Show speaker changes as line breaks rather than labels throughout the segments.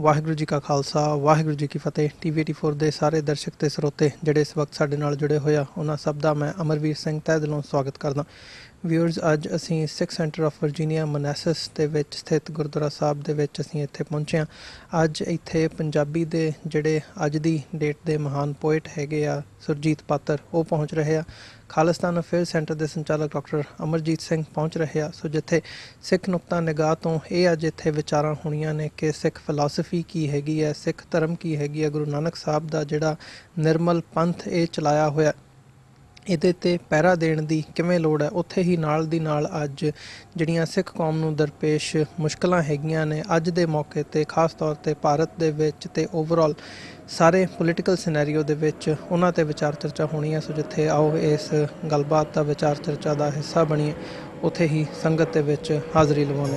ਵਾਹਿਗੁਰੂ ਜੀ ਕਾ ਖਾਲਸਾ ਵਾਹਿਗੁਰੂ ਜੀ ਕੀ ਫਤਿਹ। TV 84 ਦੇ ਸਾਰੇ ਦਰਸ਼ਕ ਤੇ ਸਰੋਤੇ ਜਿਹੜੇ ਇਸ ਵਕਤ ਸਾਡੇ ਨਾਲ ਜੁੜੇ ਹੋਏ ਆ, ਉਹਨਾਂ ਸਭ ਦਾ ਮੈਂ ਅਮਰਵੀਰ ਸਿੰਘ ਤਹਿ ਦਿਲੋਂ ਸਵਾਗਤ ਕਰਦਾ। ਵਿਊਅਰਸ, ਅੱਜ ਅਸੀਂ ਸਿੱਖ ਸੈਂਟਰ ਆਫ ਵਰਜੀਨੀਆ ਮਨਾਸਸ ਦੇ ਵਿੱਚ ਸਥਿਤ ਗੁਰਦੁਆਰਾ ਸਾਹਿਬ ਦੇ ਵਿੱਚ ਅਸੀਂ ਇੱਥੇ ਪਹੁੰਚੇ ਹਾਂ। ਅੱਜ ਇੱਥੇ ਪੰਜਾਬੀ ਦੇ ਜਿਹੜੇ ਅੱਜ ਦੀ ਡੇਟ ਦੇ ਮਹਾਨ ਪੋਇਟ ਹੈਗੇ ਆ ਸੁਰਜੀਤ ਪਾਤਰ, ਉਹ ਪਹੁੰਚ ਰਹੇ ਆ। ਖਾਲਿਸਤਾਨ ਅਫੇਅਰ ਸੈਂਟਰ ਦੇ ਸੰਚਾਲਕ ਡਾਕਟਰ ਅਮਰਜੀਤ ਸਿੰਘ ਪਹੁੰਚ ਰਹੇ ਆ। ਸੋ ਜਿੱਥੇ ਸਿੱਖ ਨੁਕਤਾ ਨਿਗਾਹ ਤੋਂ ਇਹ ਅੱਜ ਇੱਥੇ ਵਿਚਾਰਾਂ ਹੋਣੀਆਂ ਨੇ ਕਿ ਸਿੱਖ ਫਿਲਾਸਫੀ ਕੀ ਹੈਗੀ ਹੈ, ਸਿੱਖ ਧਰਮ ਕੀ ਹੈਗੀ ਹੈ, ਗੁਰੂ ਨਾਨਕ ਸਾਹਿਬ ਦਾ ਜਿਹੜਾ ਨਿਰਮਲ ਪੰਥ ਇਹ ਚਲਾਇਆ ਹੋਇਆ, ਇਹਦੇ 'ਤੇ ਪਹਿਰਾ ਦੇਣ ਦੀ ਕਿਵੇਂ ਲੋੜ ਹੈ। ਉੱਥੇ ਹੀ ਨਾਲ ਦੀ ਨਾਲ ਅੱਜ ਜਿਹੜੀਆਂ ਸਿੱਖ ਕੌਮ ਨੂੰ ਦਰਪੇਸ਼ ਮੁਸ਼ਕਲਾਂ ਹੈਗੀਆਂ ਨੇ ਅੱਜ ਦੇ ਮੌਕੇ 'ਤੇ, ਖਾਸ ਤੌਰ 'ਤੇ ਭਾਰਤ ਦੇ ਵਿੱਚ ਅਤੇ ਓਵਰਆਲ ਸਾਰੇ ਪੋਲੀਟੀਕਲ ਸਿਨੈਰੀਓ ਦੇ ਵਿੱਚ ਉਹਨਾਂ 'ਤੇ ਵਿਚਾਰ ਚਰਚਾ ਹੋਣੀ ਹੈ। ਸੋ ਜਿੱਥੇ ਆਓ ਇਸ ਗੱਲਬਾਤ ਦਾ ਵਿਚਾਰ ਚਰਚਾ ਦਾ ਹਿੱਸਾ ਬਣੀਏ, ਉੱਥੇ ਹੀ ਸੰਗਤ ਦੇ ਵਿੱਚ ਹਾਜ਼ਰੀ ਲਵਾਉਂਦੇ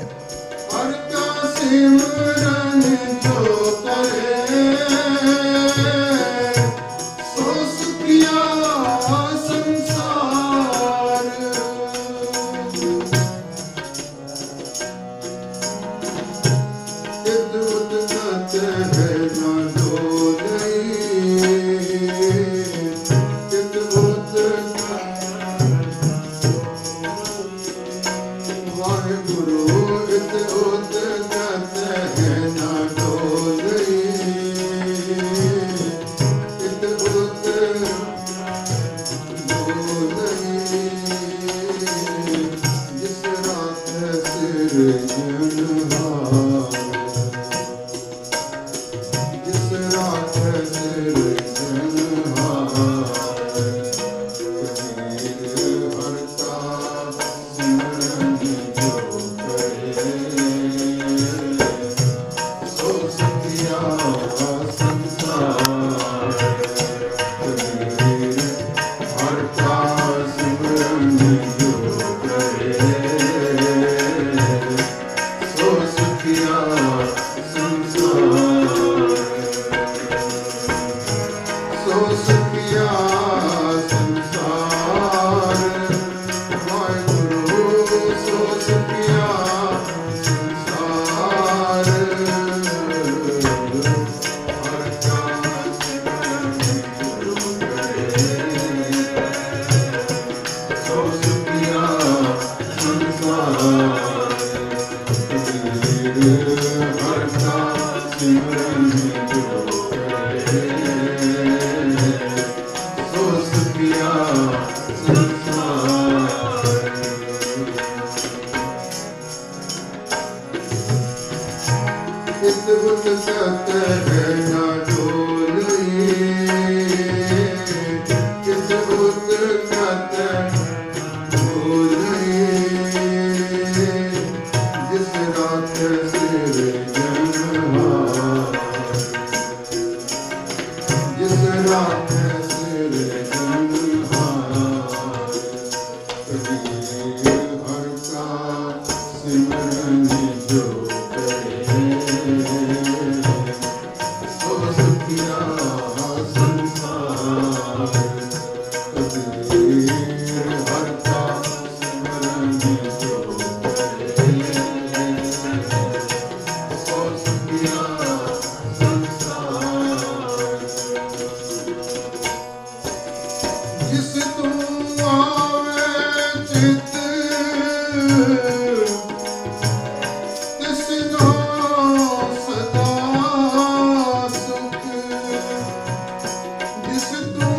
ਜਿਸ ਤੂੰ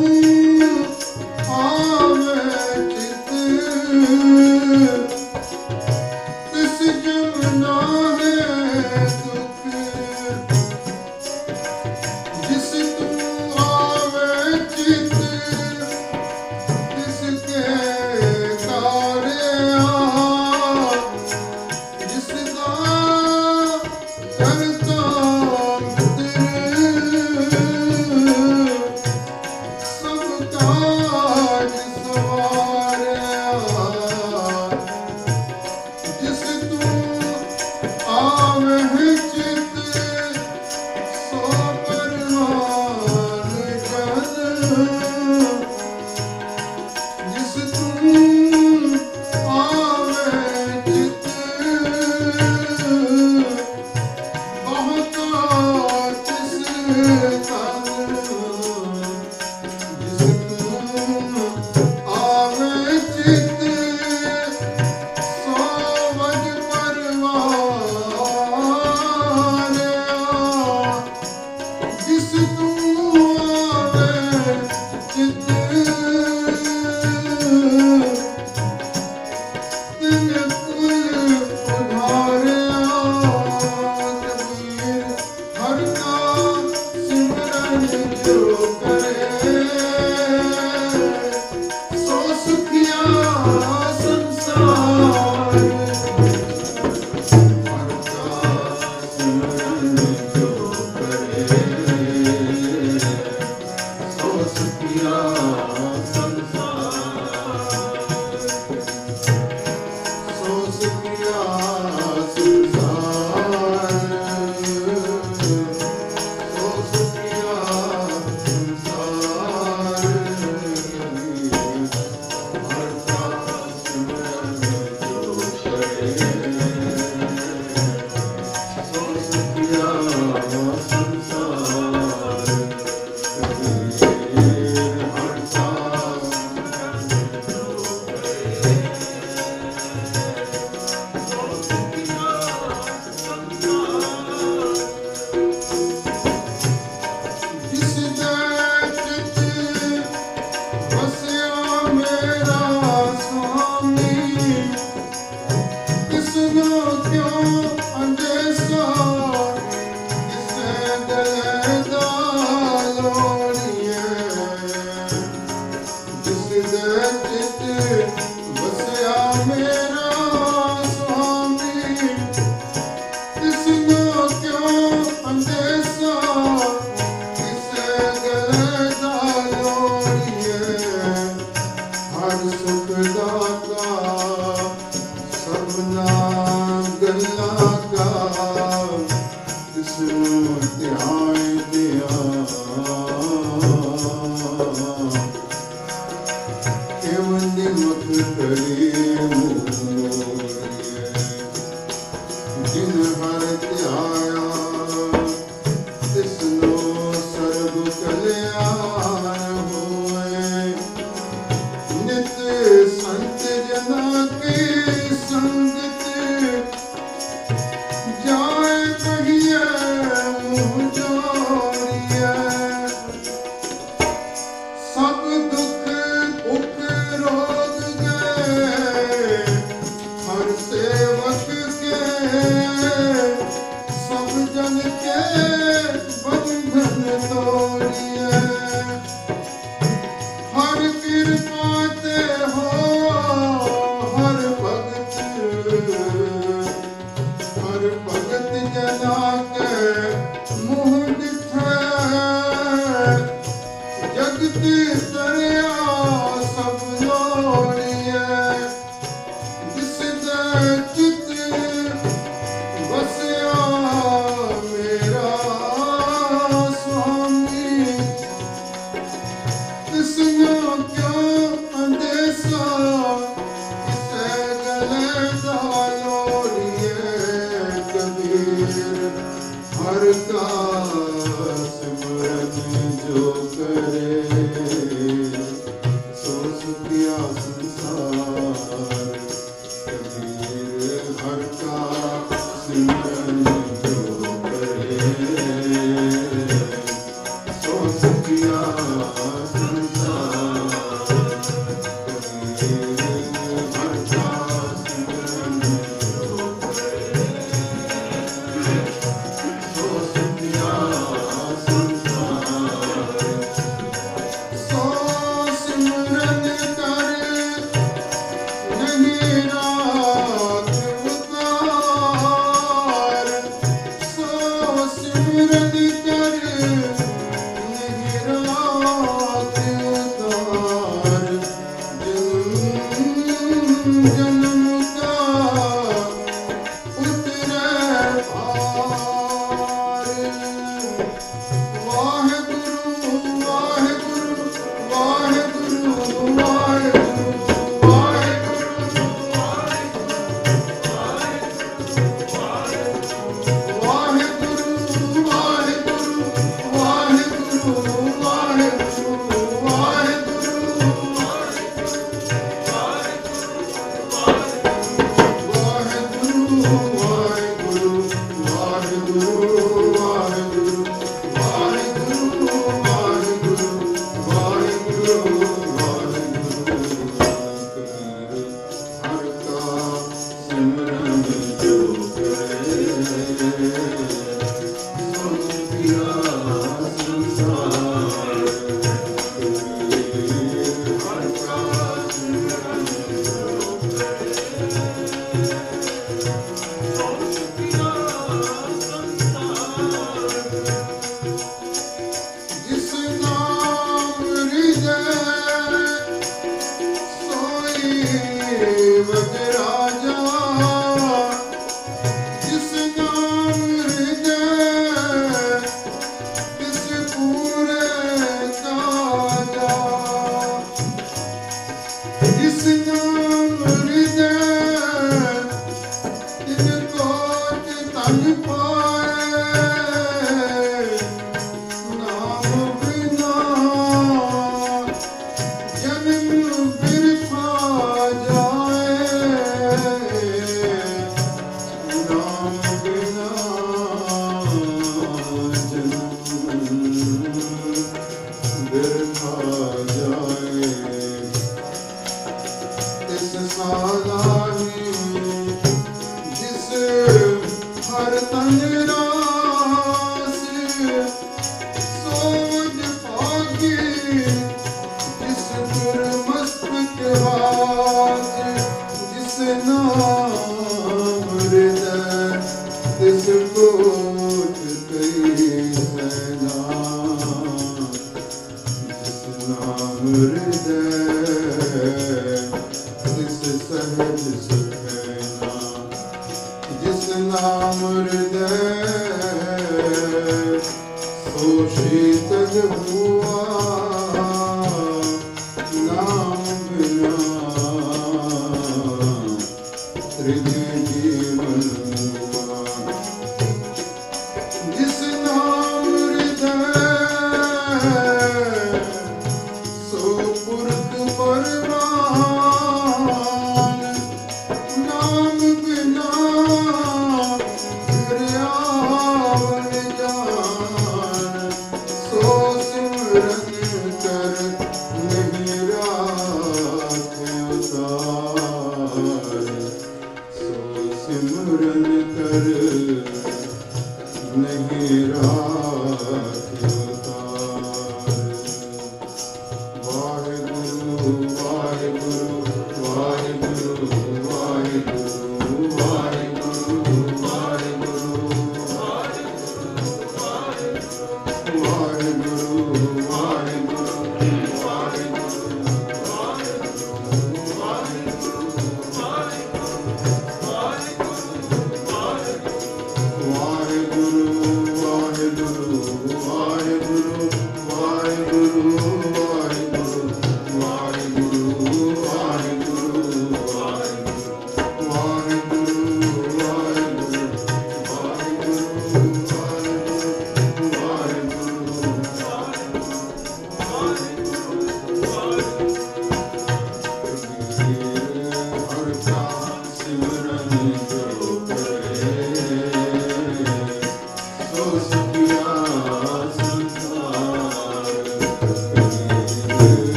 ਆਵੇ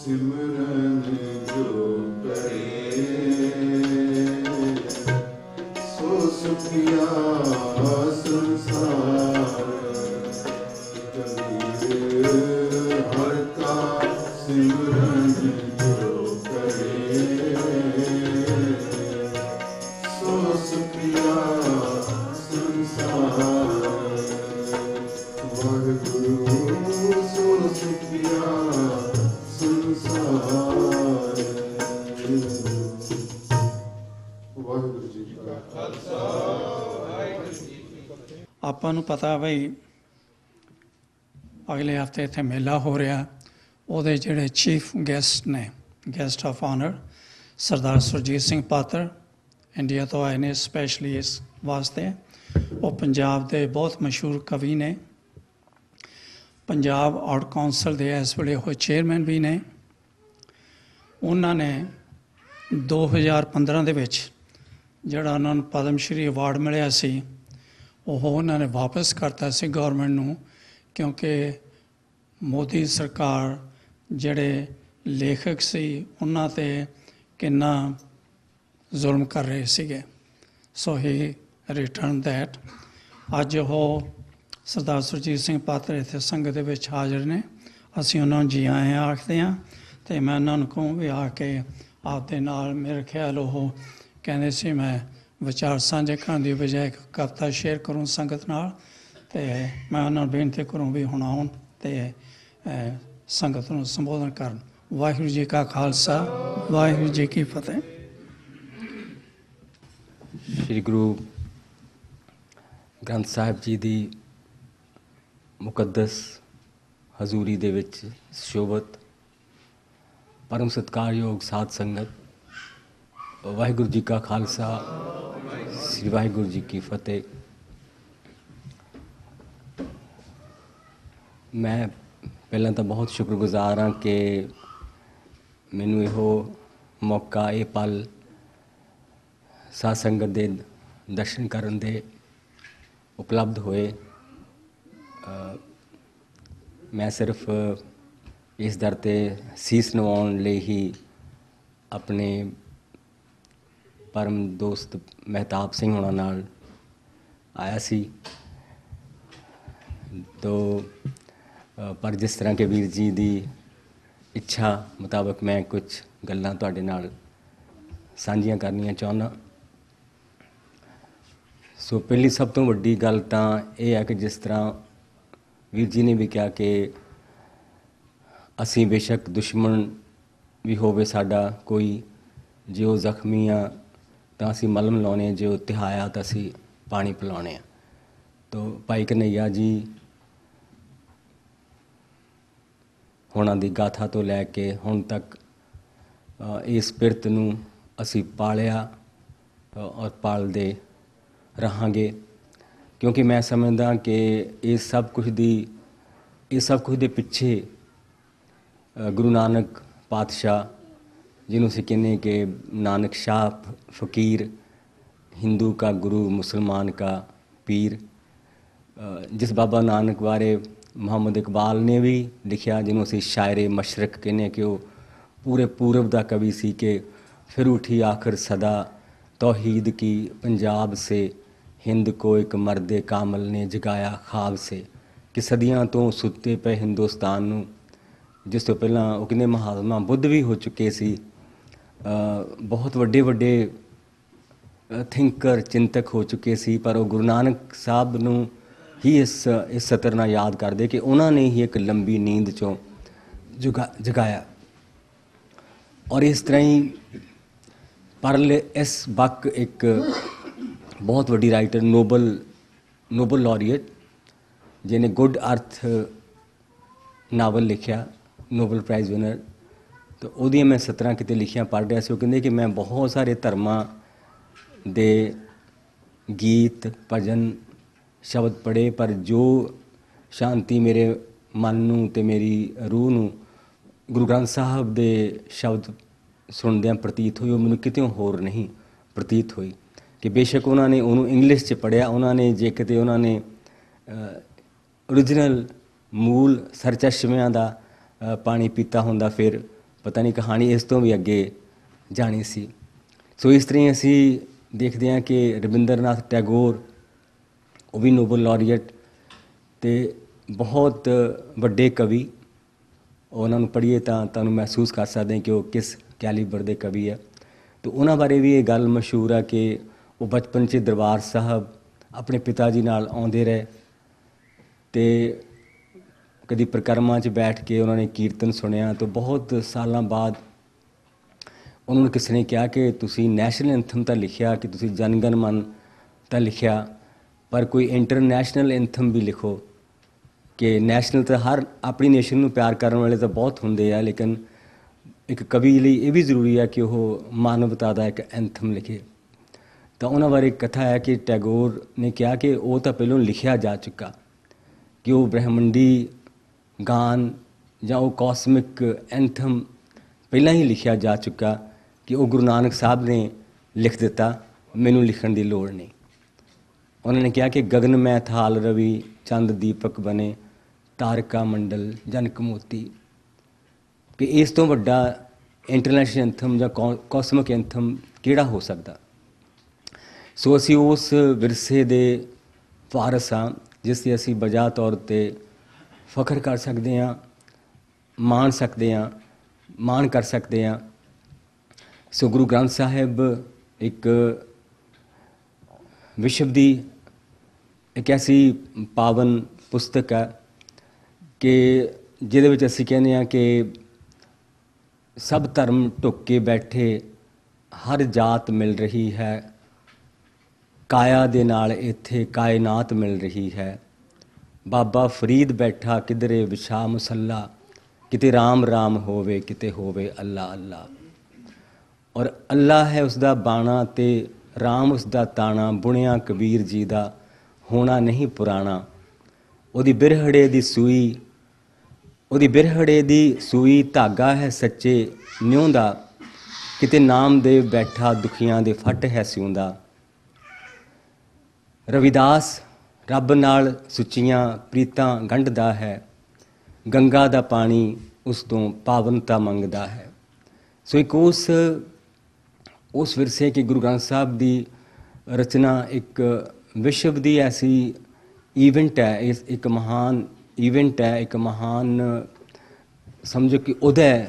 सिमरन जो करे सुखिया संसार कबीर हर का सिमरन जो करे सो सुखिया संसार वाहिगुरु सो सुखिया संसार। वाहिगुरु जी का खालसा वाहिगुरु जी की फतेह।
ਆਪਾਂ ਨੂੰ ਪਤਾ ਬਈ ਅਗਲੇ ਹਫਤੇ ਇੱਥੇ ਮੇਲਾ ਹੋ ਰਿਹਾ, ਉਹਦੇ ਜਿਹੜੇ ਚੀਫ ਗੈਸਟ ਨੇ, guest of honour Sardar Surjit Singh Patar India ਤੋਂ ਆਏ ਨੇ ਸਪੈਸ਼ਲੀ ਇਸ ਵਾਸਤੇ। ਉਹ ਪੰਜਾਬ ਦੇ ਬਹੁਤ ਮਸ਼ਹੂਰ ਕਵੀ ਨੇ, ਪੰਜਾਬ ਆਰਟ ਕੌਂਸਲ ਦੇ ਇਸ ਵੇਲੇ ਉਹ ਚੇਅਰਮੈਨ ਵੀ ਨੇ। ਉਹਨਾਂ ਨੇ 2015 ਦੇ ਵਿੱਚ ਜਿਹੜਾ ਉਹਨਾਂ ਨੂੰ ਪਦਮ ਸ਼੍ਰੀ ਅਵਾਰਡ ਮਿਲਿਆ ਸੀ, ਉਹ ਉਹਨਾਂ ਨੇ ਵਾਪਸ ਕਰਤਾ ਸੀ ਗੌਰਮੈਂਟ ਨੂੰ, ਕਿਉਂਕਿ ਮੋਦੀ ਸਰਕਾਰ ਜਿਹੜੇ ਲੇਖਕ ਸੀ ਉਹਨਾਂ 'ਤੇ ਕਿੰਨਾ ਜ਼ੁਲਮ ਕਰ ਰਹੇ ਸੀਗੇ। ਸੋ ਹੀ ਰਿਟਰਨ ਦੈਟ। ਅੱਜ ਉਹ ਸਰਦਾਰ ਸੁਰਜੀਤ ਸਿੰਘ ਪਾਤਰ ਇੱਥੇ ਸੰਗਤ ਦੇ ਵਿੱਚ ਹਾਜ਼ਰ ਨੇ। ਅਸੀਂ ਉਹਨਾਂ ਨੂੰ ਜੀ ਆਏ ਆਖਦੇ ਹਾਂ, ਅਤੇ ਮੈਂ ਉਹਨਾਂ ਨੂੰ ਕਹੂੰ ਵੀ ਆ ਕੇ ਆਪਦੇ ਨਾਲ, ਮੇਰੇ ਖਿਆਲ ਉਹ ਕਹਿੰਦੇ ਸੀ ਮੈਂ ਵਿਚਾਰ ਸਾਂਝੇ ਕਰਨ ਦੀ ਬਜਾਏ ਇੱਕ ਕਵਿਤਾ ਸ਼ੇਅਰ ਕਰੂੰ ਸੰਗਤ ਨਾਲ, ਅਤੇ ਮੈਂ ਉਹਨਾਂ ਨੂੰ ਬੇਨਤੀ ਕਰੂੰ ਵੀ ਹੁਣ ਆਉਣ ਅਤੇ ਸੰਗਤ ਨੂੰ ਸੰਬੋਧਨ ਕਰਨ। ਵਾਹਿਗੁਰੂ ਜੀ ਕਾ ਖਾਲਸਾ, ਵਾਹਿਗੁਰੂ ਜੀ ਕੀ ਫਤਿਹ।
ਸ਼੍ਰੀ ਗੁਰੂ ਗ੍ਰੰਥ ਸਾਹਿਬ ਜੀ ਦੀ ਮੁਕੱਦਸ ਹਜ਼ੂਰੀ ਦੇ ਵਿੱਚ ਸ਼ੋਭਤ ਪਰਮ ਸਤਿਕਾਰਯੋਗ ਸਾਧ ਸੰਗਤ, ਵਾਹਿਗੁਰੂ ਜੀ ਕਾ ਖਾਲਸਾ, ਸ੍ਰੀ ਵਾਹਿਗੁਰੂ ਜੀ ਕੀ ਫਤਿਹ। ਮੈਂ ਪਹਿਲਾਂ ਤਾਂ ਬਹੁਤ ਸ਼ੁਕਰਗੁਜ਼ਾਰ ਹਾਂ ਕਿ ਮੈਨੂੰ ਇਹੋ ਮੌਕਾ, ਇਹ ਪਲ ਸਾਧ ਸੰਗਤ ਦੇ ਦਰਸ਼ਨ ਕਰਨ ਦੇ ਉਪਲਬਧ ਹੋਏ। ਮੈਂ ਸਿਰਫ ਇਸ ਦਰ 'ਤੇ ਸੀਸ ਨਵਾਉਣ ਲਈ ਹੀ ਆਪਣੇ ਪਰਮ ਦੋਸਤ ਮਹਿਤਾਬ ਸਿੰਘ ਹੋਣਾ ਨਾਲ ਆਇਆ ਸੀ। ਪਰ ਜਿਸ ਤਰ੍ਹਾਂ ਕਿ ਵੀਰ ਜੀ ਦੀ ਇੱਛਾ ਮੁਤਾਬਕ ਮੈਂ ਕੁਝ ਗੱਲਾਂ ਤੁਹਾਡੇ ਨਾਲ ਸਾਂਝੀਆਂ ਕਰਨੀਆਂ ਚਾਹੁੰਦਾ। ਸੋ ਪਹਿਲੀ ਸਭ ਤੋਂ ਵੱਡੀ ਗੱਲ ਤਾਂ ਇਹ ਹੈ ਕਿ ਜਿਸ ਤਰ੍ਹਾਂ ਵੀਰ ਜੀ ਨੇ ਵੀ ਕਿਹਾ ਕਿ ਅਸੀਂ ਬੇਸ਼ੱਕ ਦੁਸ਼ਮਣ ਵੀ ਹੋਵੇ ਸਾਡਾ ਕੋਈ, ਜੇ ਉਹ ਜ਼ਖਮੀ ਆ ਤਾਂ ਅਸੀਂ ਮਲਮ ਲਾਉਣੇ, ਜੇ ਉਹ ਤਿਹਾਇਆ ਤਾਂ ਅਸੀਂ ਪਾਣੀ ਪਿਲਾਉਣੇ ਆ। ਤੋ ਭਾਈ ਕਨ੍ਹਈਆ ਜੀ ਹੋਣਾ ਦੀ ਗਾਥਾ ਤੋਂ ਲੈ ਕੇ ਹੁਣ ਤੱਕ ਇਸ ਪਿਰਤ ਨੂੰ ਅਸੀਂ ਪਾਲਿਆ ਔਰ ਪਾਲਦੇ ਰਹਾਂਗੇ, ਕਿਉਂਕਿ ਮੈਂ ਸਮਝਦਾ ਕਿ ਇਹ ਸਭ ਕੁਝ ਦੇ ਪਿੱਛੇ ਗੁਰੂ ਨਾਨਕ ਪਾਤਸ਼ਾਹ, ਜਿਹਨੂੰ ਅਸੀਂ ਕਹਿੰਦੇ ਕਿ ਨਾਨਕ ਸ਼ਾਹ ਫਕੀਰ, ਹਿੰਦੂ ਕਾ ਗੁਰੂ ਮੁਸਲਮਾਨ ਕਾ ਪੀਰ, ਜਿਸ ਬਾਬਾ ਨਾਨਕ ਬਾਰੇ ਮੁਹੰਮਦ ਇਕਬਾਲ ਨੇ ਵੀ ਲਿਖਿਆ, ਜਿਹਨੂੰ ਅਸੀਂ ਸ਼ਾਇਰ ਮਸ਼ਰਕ ਕਹਿੰਦੇ ਹਾਂ ਕਿ ਉਹ ਪੂਰੇ ਪੂਰਬ ਦਾ ਕਵੀ ਸੀ, ਕਿ ਫਿਰ ਉਠੀ ਆਖਰ ਸਦਾ ਤੌਹੀਦ ਕੀ ਪੰਜਾਬ ਸੇ, ਹਿੰਦ ਕੋ ਇੱਕ ਮਰਦੇ ਕਾਮਲ ਨੇ ਜਗਾਇਆ ਖਾਬ ਸੇ, ਕਿ ਸਦੀਆਂ ਤੋਂ ਸੁੱਤੇ ਪਏ ਹਿੰਦੁਸਤਾਨ ਨੂੰ, ਜਿਸ ਤੋਂ ਪਹਿਲਾਂ ਉਹ ਕਹਿੰਦੇ ਮਹਾਤਮਾ ਬੁੱਧ ਵੀ ਹੋ ਚੁੱਕੇ ਸੀ, ਬਹੁਤ ਵੱਡੇ ਵੱਡੇ ਥਿੰਕਰ ਚਿੰਤਕ ਹੋ ਚੁੱਕੇ ਸੀ, ਪਰ ਉਹ ਗੁਰੂ ਨਾਨਕ ਸਾਹਿਬ ਨੂੰ ਹੀ ਇਸ ਸਤਰ ਨਾਲ ਯਾਦ ਕਰਦੇ ਕਿ ਉਹਨਾਂ ਨੇ ਹੀ ਇੱਕ ਲੰਬੀ ਨੀਂਦ 'ਚੋਂ ਜਗਾਇਆ। ਔਰ ਇਸ ਤਰ੍ਹਾਂ ਹੀ ਪਰਲ ਐਸ ਬਕ ਇੱਕ ਬਹੁਤ ਵੱਡੀ ਰਾਈਟਰ, ਨੋਬਲ ਲੌਰੀਏਟ, ਜਿਹਨੇ ਗੁੱਡ ਅਰਥ ਨਾਵਲ ਲਿਖਿਆ, ਨੋਬਲ ਪ੍ਰਾਈਜ਼ ਵਿਨਰ। ਤਾਂ ਉਹਦੀਆਂ ਮੈਂ 17 ਕਿਤੇ ਲਿਖੀਆਂ ਪੜ੍ਹ ਰਿਹਾ ਸੀ। ਉਹ ਕਹਿੰਦੇ ਕਿ ਮੈਂ ਬਹੁਤ ਸਾਰੇ ਧਰਮਾਂ ਦੇ ਗੀਤ, ਭਜਨ, ਸ਼ਬਦ ਪੜ੍ਹੇ, ਪਰ ਜੋ ਸ਼ਾਂਤੀ ਮੇਰੇ ਮਨ ਨੂੰ ਅਤੇ ਮੇਰੀ ਰੂਹ ਨੂੰ ਗੁਰੂ ਗ੍ਰੰਥ ਸਾਹਿਬ ਦੇ ਸ਼ਬਦ ਸੁਣਦਿਆਂ ਪ੍ਰਤੀਤ ਹੋਈ, ਉਹ ਮੈਨੂੰ ਕਿਤੇ ਹੋਰ ਨਹੀਂ ਪ੍ਰਤੀਤ ਹੋਈ। ਕਿ ਬੇਸ਼ੱਕ ਉਹਨਾਂ ਨੇ ਉਹਨੂੰ ਇੰਗਲਿਸ਼ 'ਚ ਪੜ੍ਹਿਆ, ਉਹਨਾਂ ਨੇ ਜੇ ਕਿਤੇ ਉਹਨਾਂ ਨੇ ਓਰੀਜਨਲ ਮੂਲ ਸਰਚਸ਼ਮਿਆਂ ਦਾ ਪਾਣੀ ਪੀਤਾ ਹੁੰਦਾ, ਫਿਰ ਪਤਾ ਨਹੀਂ ਕਹਾਣੀ ਇਸ ਤੋਂ ਵੀ ਅੱਗੇ ਜਾਣੀ ਸੀ। ਸੋ ਇਸ ਤਰ੍ਹਾਂ ਅਸੀਂ ਦੇਖਦੇ ਹਾਂ ਕਿ ਰਵਿੰਦਰਨਾਥ ਟੈਗੋਰ, ਉਹ ਵੀ ਨੋਬਲ ਲੌਰੀਏਟ ਅਤੇ ਬਹੁਤ ਵੱਡੇ ਕਵੀ, ਉਹਨਾਂ ਨੂੰ ਪੜ੍ਹੀਏ ਤਾਂ ਤੁਹਾਨੂੰ ਮਹਿਸੂਸ ਕਰ ਸਕਦੇ ਕਿ ਉਹ ਕਿਸ ਕੈਲੀਬਰ ਦੇ ਕਵੀ ਆ। ਅਤੇ ਉਹਨਾਂ ਬਾਰੇ ਵੀ ਇਹ ਗੱਲ ਮਸ਼ਹੂਰ ਆ ਕਿ ਉਹ ਬਚਪਨ 'ਚ ਦਰਬਾਰ ਸਾਹਿਬ ਆਪਣੇ ਪਿਤਾ ਜੀ ਨਾਲ ਆਉਂਦੇ ਰਹੇ ਅਤੇ ਕਦੀ ਪਰਿਕਰਮਾ 'ਚ ਬੈਠ ਕੇ ਉਹਨਾਂ ਨੇ ਕੀਰਤਨ ਸੁਣਿਆ। ਤਾਂ ਬਹੁਤ ਸਾਲਾਂ ਬਾਅਦ ਉਹਨਾਂ ਨੂੰ ਕਿਸੇ ਨੇ ਕਿਹਾ ਕਿ ਤੁਸੀਂ ਨੈਸ਼ਨਲ ਐਂਥਮ ਤਾਂ ਲਿਖਿਆ, ਕਿ ਤੁਸੀਂ ਜਨ ਗਣ ਮਨ ਤਾਂ ਲਿਖਿਆ, ਪਰ ਕੋਈ ਇੰਟਰਨੈਸ਼ਨਲ ਐਂਥਮ ਵੀ ਲਿਖੋ। ਕਿ ਨੈਸ਼ਨਲ ਤਾਂ ਹਰ ਆਪਣੀ ਨੇਸ਼ਨ ਨੂੰ ਪਿਆਰ ਕਰਨ ਵਾਲੇ ਤਾਂ ਬਹੁਤ ਹੁੰਦੇ ਆ, ਲੇਕਿਨ ਇੱਕ ਕਵੀ ਲਈ ਇਹ ਵੀ ਜ਼ਰੂਰੀ ਹੈ ਕਿ ਉਹ ਮਾਨਵਤਾ ਦਾ ਇੱਕ ਐਂਥਮ ਲਿਖੇ। ਤਾਂ ਉਹਨਾਂ ਬਾਰੇ ਇੱਕ ਕਥਾ ਹੈ ਕਿ ਟੈਗੋਰ ਨੇ ਕਿਹਾ ਕਿ ਉਹ ਤਾਂ ਪਹਿਲਾਂ ਲਿਖਿਆ ਜਾ ਚੁੱਕਾ, ਕਿ ਉਹ ਬ੍ਰਹਿਮੰਡੀ ਗਾਨ ਜਾਂ ਉਹ ਕਾਸਮਿਕ ਐਂਥਮ ਪਹਿਲਾਂ ਹੀ ਲਿਖਿਆ ਜਾ ਚੁੱਕਾ, ਕਿ ਉਹ ਗੁਰੂ ਨਾਨਕ ਸਾਹਿਬ ਨੇ ਲਿਖ ਦਿੱਤਾ, ਮੈਨੂੰ ਲਿਖਣ ਦੀ ਲੋੜ ਨਹੀਂ। ਉਹਨਾਂ ਨੇ ਕਿਹਾ ਕਿ ਗਗਨ ਮੈਂ ਥਾਲ ਰਵੀ ਚੰਦ ਦੀਪਕ ਬਣੇ ਤਾਰਕਾ ਮੰਡਲ ਜਨਕ ਮੋਤੀ, ਕਿ ਇਸ ਤੋਂ ਵੱਡਾ ਇੰਟਰਨੈਸ਼ਨਲ ਐਂਥਮ ਜਾਂ ਕਾਸਮਿਕ ਐਂਥਮ ਕਿਹੜਾ ਹੋ ਸਕਦਾ। ਸੋ ਅਸੀਂ ਉਸ ਵਿਰਸੇ ਦੇ ਵਾਰਸ ਹਾਂ ਜਿਸ 'ਤੇ ਅਸੀਂ ਬਜਾ ਤੌਰ 'ਤੇ ਫਖਰ ਕਰ ਸਕਦੇ ਹਾਂ, ਮਾਣ ਕਰ ਸਕਦੇ ਹਾਂ। ਸੋ ਗੁਰੂ ਗ੍ਰੰਥ ਸਾਹਿਬ ਇੱਕ ਵਿਸ਼ਵ ਦੀ ਇੱਕ ਐਸੀ ਪਾਵਨ ਪੁਸਤਕ ਹੈ ਕਿ ਜਿਹਦੇ ਵਿੱਚ ਅਸੀਂ ਕਹਿੰਦੇ ਹਾਂ ਕਿ ਸਭ ਧਰਮ ਢੁੱਕ ਕੇ ਬੈਠੇ, ਹਰ ਜਾਤ ਮਿਲ ਰਹੀ ਹੈ, ਕਾਇਆ ਦੇ ਨਾਲ ਇੱਥੇ ਕਾਇਨਾਤ ਮਿਲ ਰਹੀ ਹੈ। ਬਾਬਾ ਫਰੀਦ ਬੈਠਾ ਕਿਧਰੇ ਵਿਛਾ ਮੁਸੱਲਾ, ਕਿਤੇ ਰਾਮ ਰਾਮ ਹੋਵੇ ਕਿਤੇ ਹੋਵੇ ਅੱਲਾ ਅੱਲਾ। ਔਰ ਅੱਲਾ ਹੈ ਉਸ ਦਾ ਬਾਣਾ ਅਤੇ ਰਾਮ ਉਸ ਦਾ ਤਾਣਾ, ਬੁਣਿਆ ਕਬੀਰ ਜੀ ਦਾ ਹੋਣਾ ਨਹੀਂ ਪੁਰਾਣਾ। ਉਹਦੀ ਬਿਰਹੜੇ ਦੀ ਸੂਈ ਧਾਗਾ ਹੈ ਸੱਚੇ ਨਿਉਂ ਦਾ, ਕਿਤੇ ਨਾਮਦੇਵ ਬੈਠਾ ਦੁਖੀਆਂ ਦੇ ਫੱਟ ਹੈ ਸਿਉਂਦਾ। ਰਵਿਦਾਸ ਰੱਬ ਨਾਲ ਸੁੱਚੀਆਂ ਪ੍ਰੀਤਾਂ ਗੰਢਦਾ ਹੈ, ਗੰਗਾ ਦਾ ਪਾਣੀ ਉਸ ਤੋਂ ਪਾਵਨਤਾ ਮੰਗਦਾ ਹੈ। ਸੋ ਇੱਕ ਉਸ ਵਿਰਸੇ ਕਿ ਗੁਰੂ ਗ੍ਰੰਥ ਸਾਹਿਬ ਦੀ ਰਚਨਾ ਇੱਕ ਵਿਸ਼ਵ ਦੀ ਐਸੀ ਈਵੈਂਟ ਹੈ, ਇੱਕ ਮਹਾਨ ਈਵੈਂਟ ਹੈ, ਇੱਕ ਮਹਾਨ ਸਮਝੋ ਕਿ ਉਦੈ,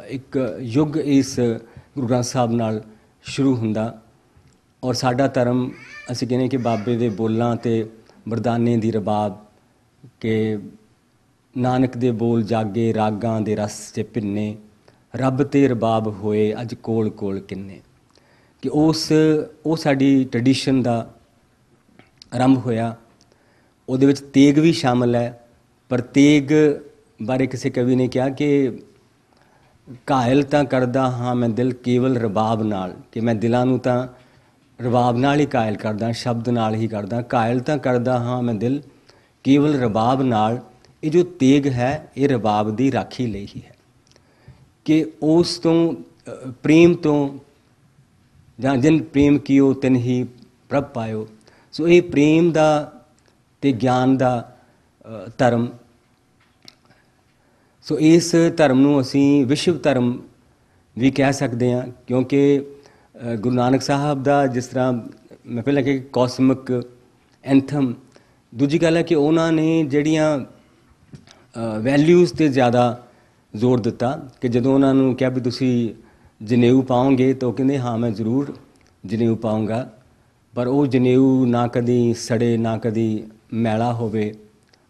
ਇੱਕ ਯੁੱਗ ਇਸ ਗੁਰੂ ਗ੍ਰੰਥ ਸਾਹਿਬ ਨਾਲ ਸ਼ੁਰੂ ਹੁੰਦਾ। ਔਰ ਸਾਡਾ ਧਰਮ ਅਸੀਂ ਕਹਿੰਦੇ ਕਿ ਬਾਬੇ ਦੇ ਬੋਲਾਂ ਅਤੇ ਮਰਦਾਨੇ ਦੀ ਰਬਾਬ, ਕਿ ਨਾਨਕ ਦੇ ਬੋਲ ਜਾਗੇ ਰਾਗਾਂ ਦੇ ਰਸ 'ਚ ਭਿੰਨੇ, ਰੱਬ ਤੇ ਰਬਾਬ ਹੋਏ ਅੱਜ ਕੋਲ ਕੋਲ ਕਿੰਨੇ, ਕਿ ਉਹ ਸਾਡੀ ਟਰਡੀਸ਼ਨ ਦਾ ਆਰੰਭ ਹੋਇਆ। ਉਹਦੇ ਵਿੱਚ ਤੇਗ ਵੀ ਸ਼ਾਮਲ ਹੈ, ਪਰ ਤੇਗ ਬਾਰੇ ਕਿਸੇ ਕਵੀ ਨੇ ਕਿਹਾ ਕਿ ਘਾਇਲ ਤਾਂ ਕਰਦਾ ਹਾਂ ਮੈਂ ਦਿਲ ਕੇਵਲ ਰਬਾਬ ਨਾਲ, ਕਿ ਮੈਂ ਦਿਲਾਂ ਨੂੰ ਤਾਂ ਰਬਾਬ ਨਾਲ ਹੀ ਘਾਇਲ ਕਰਦਾ, ਸ਼ਬਦ ਨਾਲ ਹੀ ਕਰਦਾ। ਘਾਇਲ ਤਾਂ ਕਰਦਾ ਹਾਂ ਮੈਂ ਦਿਲ ਕੇਵਲ ਰਬਾਬ ਨਾਲ। ਇਹ ਜੋ ਤੇਗ ਹੈ ਇਹ ਰਬਾਬ ਦੀ ਰਾਖੀ ਲਈ ਹੀ ਹੈ, ਕਿ ਉਸ ਤੋਂ ਪ੍ਰੇਮ ਤੋਂ ਜਾਂ ਜਿਨ ਪ੍ਰੇਮ ਕੀਓ ਤਿਨ ਹੀ ਪ੍ਰਭ ਪਾਇਓ। ਸੋ ਇਹ ਪ੍ਰੇਮ ਦਾ ਅਤੇ ਗਿਆਨ ਦਾ ਧਰਮ। ਸੋ ਇਸ ਧਰਮ ਨੂੰ ਅਸੀਂ ਵਿਸ਼ਵ ਧਰਮ ਵੀ ਕਹਿ ਸਕਦੇ ਹਾਂ, ਕਿਉਂਕਿ ਗੁਰੂ ਨਾਨਕ ਸਾਹਿਬ ਦਾ ਜਿਸ ਤਰ੍ਹਾਂ ਮੈਂ ਪਹਿਲਾਂ ਕਿਹਾ ਕਾਸਮਿਕ ਐਂਥਮ। ਦੂਜੀ ਗੱਲ ਹੈ ਕਿ ਉਹਨਾਂ ਨੇ ਜਿਹੜੀਆਂ ਵੈਲਿਊਜ਼ 'ਤੇ ਜ਼ਿਆਦਾ ਜ਼ੋਰ ਦਿੱਤਾ, ਕਿ ਜਦੋਂ ਉਹਨਾਂ ਨੂੰ ਕਿਹਾ ਵੀ ਤੁਸੀਂ ਜਨੇਊ ਪਾਓਗੇ ਤਾਂ ਉਹ ਕਹਿੰਦੇ ਹਾਂ ਮੈਂ ਜ਼ਰੂਰ ਜਨੇਊ ਪਾਊਂਗਾ, ਪਰ ਉਹ ਜਨੇਊ ਨਾ ਕਦੀ ਸੜੇ, ਨਾ ਕਦੀ ਮੈਲਾ ਹੋਵੇ,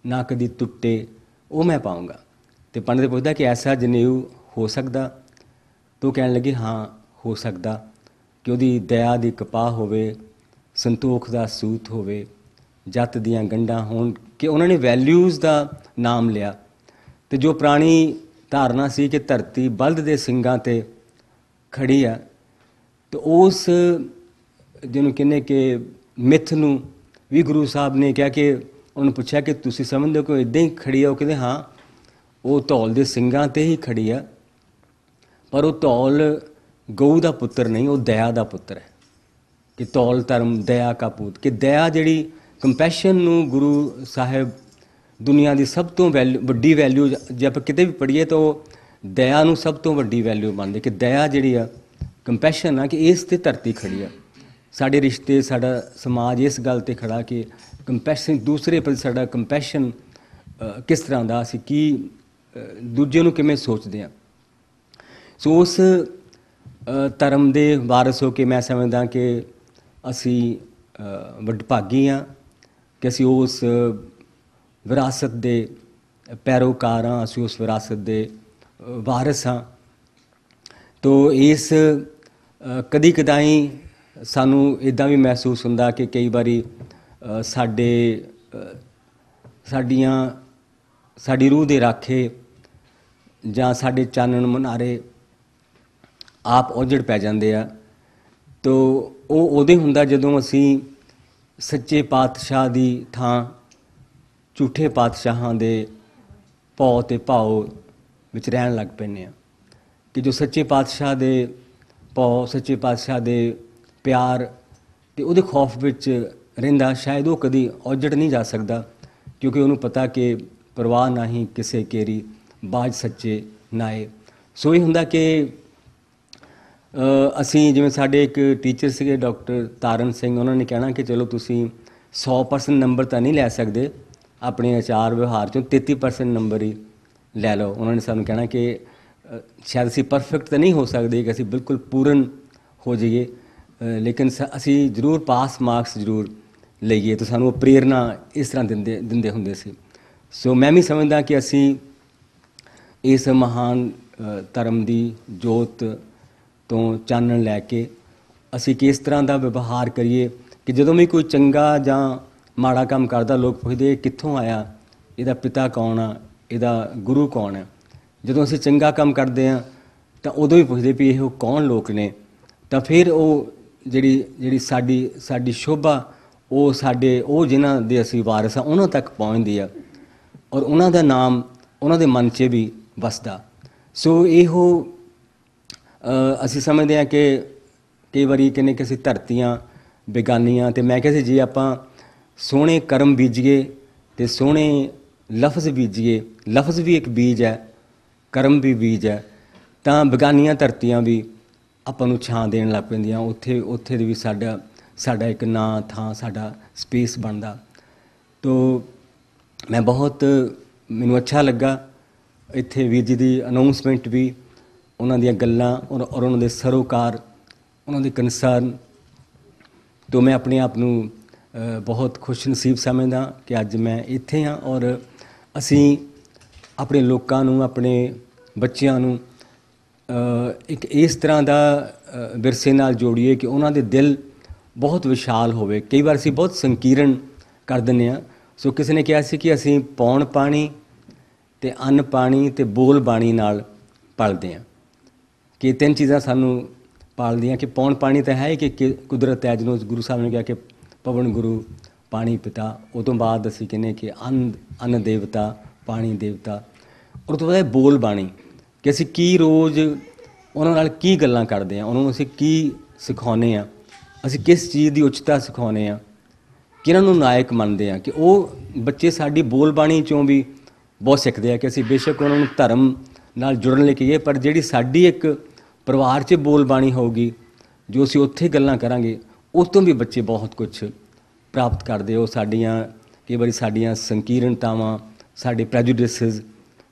ਨਾ ਕਦੀ ਟੁੱਟੇ, ਉਹ ਮੈਂ ਪਾਊਂਗਾ। ਅਤੇ ਪੰਡਿਤ ਪੁੱਛਦਾ ਕਿ ਐਸਾ ਜਨੇਊ ਹੋ ਸਕਦਾ? ਤਾਂ ਉਹ ਕਹਿਣ ਲੱਗੇ ਹਾਂ ਹੋ ਸਕਦਾ, ਕਿ ਉਹਦੀ ਦਇਆ ਦੀ ਕਪਾਹ ਹੋਵੇ, ਸੰਤੋਖ ਦਾ ਸੂਤ ਹੋਵੇ, ਜੱਤ ਦੀਆਂ ਗੰਢਾਂ ਹੋਣ। ਕਿ ਉਹਨਾਂ ਨੇ ਵੈਲਿਊਜ਼ ਦਾ ਨਾਮ ਲਿਆ। ਅਤੇ ਜੋ ਪੁਰਾਣੀ ਧਾਰਨਾ ਸੀ ਕਿ ਧਰਤੀ ਬਲਦ ਦੇ ਸਿੰਗਾਂ 'ਤੇ ਖੜੀ ਆ, ਅਤੇ ਉਸ ਜਿਹਨੂੰ ਕਹਿੰਦੇ ਕਿ ਮਿੱਥ ਨੂੰ ਵੀ ਗੁਰੂ ਸਾਹਿਬ ਨੇ ਕਿਹਾ ਕਿ ਉਹਨੂੰ ਪੁੱਛਿਆ ਕਿ ਤੁਸੀਂ ਸਮਝਦੇ ਹੋ ਕਿ ਉਹ ਇੱਦਾਂ ਹੀ ਖੜੀ ਆ? ਉਹ ਕਹਿੰਦੇ ਹਾਂ ਉਹ ਧੌਲ ਦੇ ਸਿੰਗਾਂ 'ਤੇ ਹੀ ਖੜੀ ਆ, ਪਰ ਉਹ ਧੌਲ ਗਊ ਦਾ ਪੁੱਤਰ ਨਹੀਂ, ਉਹ ਦਇਆ ਦਾ ਪੁੱਤਰ ਹੈ। ਕਿ ਧੌਲ ਧਰਮ ਦਇਆ ਕਾ ਪੂਤ, ਕਿ ਦਇਆ ਜਿਹੜੀ ਕੰਪੈਸ਼ਨ ਨੂੰ ਗੁਰੂ ਸਾਹਿਬ ਦੁਨੀਆ ਦੀ ਸਭ ਤੋਂ ਵੱਡੀ ਵੈਲਿਊ, ਜੇ ਆਪਾਂ ਕਿਤੇ ਵੀ ਪੜ੍ਹੀਏ ਤਾਂ ਉਹ ਦਇਆ ਨੂੰ ਸਭ ਤੋਂ ਵੱਡੀ ਵੈਲਿਊ ਮੰਨਦੇ, ਕਿ ਦਇਆ ਜਿਹੜੀ ਆ ਕੰਪੈਸ਼ਨ ਆ, ਕਿ ਇਸ 'ਤੇ ਧਰਤੀ ਖੜੀ ਆ। साढ़े रिश्ते साड़ा समाज इस गल ते खड़ा कि कंपैशन दूसरे प्रति साड़ा कंपैशन किस तरह का असीं की दूजे नूं किवें सोचते हैं। सो उस धर्म दे वारस हो के मैं समझदा कि असी वडभागी हाँ कि असी उस विरासत दे पैरोकार हाँ, असी उस विरासत दे वारस हाँ। तो इस कदी कदाई सानू इदां भी महसूस हुंदा कि कई बारी साडी रूह दे राखे जां साडे चानण मुनारे आप उजड़ पै जांदे आ। तो ਉਹ ਉਦੋਂ ਹੁੰਦਾ ਜਦੋਂ ਅਸੀਂ ਸੱਚੇ ਪਾਤਸ਼ਾਹ ਦੀ ਥਾਂ ਝੂਠੇ ਪਾਤਸ਼ਾਹਾਂ ਦੇ ਭੌ ਤੇ ਭਾਉ ਵਿੱਚ ਰਹਿਣ ਲੱਗ ਪੈਂਦੇ ਹਾਂ ਕਿ ਜੋ ਸੱਚੇ ਪਾਤਸ਼ਾਹ ਦੇ ਭੌ ਸੱਚੇ ਪਾਤਸ਼ਾਹ ਦੇ ਪਿਆਰ ਤੇ ਉਹਦੇ ਖੌਫ ਵਿੱਚ ਰਹਿੰਦਾ ਸ਼ਾਇਦ ਉਹ ਕਦੀ ਉਜੜ ਨਹੀਂ ਜਾ ਸਕਦਾ, ਕਿਉਂਕਿ ਉਹਨੂੰ ਪਤਾ ਕਿ ਪਰਵਾਹ ਨਾ ਹੀ ਕਿਸੇ ਕੇਰੀ ਬਾਜ ਸੱਚੇ ਨਾਏ। ਸੋ ਇਹ ਹੁੰਦਾ ਕਿ ਅਸੀਂ ਜਿਵੇਂ ਸਾਡੇ ਇੱਕ ਟੀਚਰ ਸੀਗੇ ਡਾਕਟਰ ਤਾਰਨ ਸਿੰਘ, ਉਹਨਾਂ ਨੇ ਕਹਿਣਾ ਕਿ ਚਲੋ ਤੁਸੀਂ 100% ਨੰਬਰ ਤਾਂ ਨਹੀਂ ਲੈ ਸਕਦੇ, ਆਪਣੇ ਆਚਾਰ ਵਿਵਹਾਰ 'ਚੋਂ 33% ਨੰਬਰ ਹੀ ਲੈ ਲਓ। ਉਹਨਾਂ ਨੇ ਸਾਨੂੰ ਕਹਿਣਾ ਕਿ ਸ਼ਾਇਦ ਅਸੀਂ ਪਰਫੈਕਟ ਤਾਂ ਨਹੀਂ ਹੋ ਸਕਦੇ ਕਿ ਅਸੀਂ ਬਿਲਕੁਲ ਪੂਰਨ ਹੋ ਜਾਈਏ, ਲੇਕਿਨ ਅਸੀਂ ਜ਼ਰੂਰ ਪਾਸ ਮਾਰਕਸ ਜ਼ਰੂਰ ਲਈਏ। ਤਾਂ ਸਾਨੂੰ ਉਹ ਪ੍ਰੇਰਨਾ ਇਸ ਤਰ੍ਹਾਂ ਦਿੰਦੇ ਹੁੰਦੇ ਸੀ। ਸੋ ਮੈਂ ਵੀ ਸਮਝਦਾ ਕਿ ਅਸੀਂ ਇਸ ਮਹਾਨ ਧਰਮ ਦੀ ਜੋਤ ਤੋਂ ਚਾਨਣ ਲੈ ਕੇ ਅਸੀਂ ਕਿਸ ਤਰ੍ਹਾਂ ਦਾ ਵਿਵਹਾਰ ਕਰੀਏ ਕਿ ਜਦੋਂ ਵੀ ਕੋਈ ਚੰਗਾ ਜਾਂ ਮਾੜਾ ਕੰਮ ਕਰਦਾ ਲੋਕ ਪੁੱਛਦੇ ਕਿੱਥੋਂ ਆਇਆ, ਇਹਦਾ ਪਿਤਾ ਕੌਣ ਆ, ਇਹਦਾ ਗੁਰੂ ਕੌਣ ਹੈ। ਜਦੋਂ ਅਸੀਂ ਚੰਗਾ ਕੰਮ ਕਰਦੇ ਹਾਂ ਤਾਂ ਉਦੋਂ ਵੀ ਪੁੱਛਦੇ ਵੀ ਇਹ ਕੌਣ ਲੋਕ ਨੇ। ਤਾਂ ਫਿਰ ਉਹ ਜਿਹੜੀ ਸਾਡੀ ਸ਼ੋਭਾ ਉਹ ਜਿਨ੍ਹਾਂ ਦੇ ਅਸੀਂ ਵਾਰਿਸ ਹਾਂ ਉਹਨਾਂ ਤੱਕ ਪਹੁੰਚਦੀ ਆ ਔਰ ਉਹਨਾਂ ਦਾ ਨਾਮ ਉਹਨਾਂ ਦੇ ਮਨ 'ਚ ਵੀ ਵਸਦਾ। ਸੋ ਇਹੋ ਅਸੀਂ ਸਮਝਦੇ ਹਾਂ ਕਿ ਕਈ ਵਾਰੀ ਕਹਿੰਦੇ ਕਿ ਅਸੀਂ ਧਰਤੀਆਂ ਬੇਗਾਨੀਆਂ, ਅਤੇ ਮੈਂ ਕਿਹਾ ਸੀ ਜੇ ਆਪਾਂ ਸੋਹਣੇ ਕਰਮ ਬੀਜੀਏ ਅਤੇ ਸੋਹਣੇ ਲਫ਼ਜ਼ ਬੀਜੀਏ, ਲਫ਼ਜ਼ ਵੀ ਇੱਕ ਬੀਜ ਹੈ, ਕਰਮ ਵੀ ਬੀਜ ਹੈ, ਤਾਂ ਬੇਗਾਨੀਆਂ ਧਰਤੀਆਂ ਵੀ ਆਪਾਂ ਨੂੰ ਛਾਂ ਦੇਣ ਲੱਗ ਪੈਂਦੀਆਂ। ਉੱਥੇ ਵੀ ਸਾਡਾ ਇੱਕ ਨਾਂ ਥਾਂ ਸਾਡਾ ਸਪੇਸ ਬਣਦਾ। ਤੋ ਮੈਂ ਮੈਨੂੰ ਅੱਛਾ ਲੱਗਾ ਇੱਥੇ ਵੀਰ ਜੀ ਦੀ ਅਨਾਊਂਸਮੈਂਟ ਵੀ, ਉਹਨਾਂ ਦੀਆਂ ਗੱਲਾਂ ਔਰ ਉਹਨਾਂ ਦੇ ਸਰੋਕਾਰ, ਉਹਨਾਂ ਦੇ ਕੰਸਰਨ ਤੋਂ ਮੈਂ ਆਪਣੇ ਆਪ ਨੂੰ ਬਹੁਤ ਖੁਸ਼ ਨਸੀਬ ਸਮਝਦਾ ਕਿ ਅੱਜ ਮੈਂ ਇੱਥੇ ਹਾਂ ਔਰ ਅਸੀਂ ਆਪਣੇ ਲੋਕਾਂ ਨੂੰ, ਆਪਣੇ ਬੱਚਿਆਂ ਨੂੰ ਇੱਕ ਇਸ ਤਰ੍ਹਾਂ ਦਾ ਵਿਰਸੇ ਨਾਲ ਜੋੜੀਏ ਕਿ ਉਹਨਾਂ ਦੇ ਦਿਲ ਬਹੁਤ ਵਿਸ਼ਾਲ ਹੋਵੇ। ਕਈ ਵਾਰ ਅਸੀਂ ਬਹੁਤ ਸੰਕੀਰਣ ਕਰ ਦਿੰਦੇ ਹਾਂ। ਸੋ ਕਿਸੇ ਨੇ ਕਿਹਾ ਸੀ ਕਿ ਅਸੀਂ ਪੌਣ ਪਾਣੀ ਅਤੇ ਅੰਨ ਪਾਣੀ ਅਤੇ ਬੋਲ ਬਾਣੀ ਨਾਲ ਪਲਦੇ ਹਾਂ, ਕਿ ਤਿੰਨ ਚੀਜ਼ਾਂ ਸਾਨੂੰ ਪਾਲਦੀਆਂ। ਕਿ ਪੌਣ ਪਾਣੀ ਤਾਂ ਹੈ ਕਿ ਕੁਦਰਤ ਹੈ, ਜਦੋਂ ਗੁਰੂ ਸਾਹਿਬ ਨੇ ਕਿਹਾ ਕਿ ਪਵਨ ਗੁਰੂ ਪਾਣੀ ਪਿਤਾ, ਉਹ ਤੋਂ ਬਾਅਦ ਅਸੀਂ ਕਹਿੰਦੇ ਕਿ ਅੰਨ ਦੇਵਤਾ ਪਾਣੀ ਦੇਵਤਾ, ਔਰ ਤੋਂ ਬਾਅਦ ਬੋਲ ਬਾਣੀ ਕਿ ਅਸੀਂ ਕੀ ਰੋਜ਼ ਉਹਨਾਂ ਨਾਲ ਕੀ ਗੱਲਾਂ ਕਰਦੇ ਹਾਂ, ਉਹਨਾਂ ਨੂੰ ਅਸੀਂ ਕੀ ਸਿਖਾਉਂਦੇ ਹਾਂ, ਅਸੀਂ ਕਿਸ ਚੀਜ਼ ਦੀ ਉੱਚਤਾ ਸਿਖਾਉਂਦੇ ਹਾਂ, ਕਿਹਨਾਂ ਨੂੰ ਨਾਇਕ ਮੰਨਦੇ ਹਾਂ। ਕਿ ਉਹ ਬੱਚੇ ਸਾਡੀ ਬੋਲ ਬਾਣੀ 'ਚੋਂ ਵੀ ਬਹੁਤ ਸਿੱਖਦੇ ਆ ਕਿ ਅਸੀਂ ਬੇਸ਼ੱਕ ਉਹਨਾਂ ਨੂੰ ਧਰਮ ਨਾਲ ਜੁੜਨ ਲਈ ਕਹੀਏ, ਪਰ ਜਿਹੜੀ ਸਾਡੀ ਇੱਕ ਪਰਿਵਾਰ 'ਚ ਬੋਲ ਬਾਣੀ ਹੋਊਗੀ, ਜੋ ਅਸੀਂ ਉੱਥੇ ਗੱਲਾਂ ਕਰਾਂਗੇ, ਉਸ ਤੋਂ ਵੀ ਬੱਚੇ ਬਹੁਤ ਕੁਛ ਪ੍ਰਾਪਤ ਕਰਦੇ। ਉਹ ਕਈ ਵਾਰੀ ਸਾਡੀਆਂ ਸੰਕੀਰਣਤਾਵਾਂ, ਸਾਡੇ ਪ੍ਰੈਜੂਡਿਸਿਸ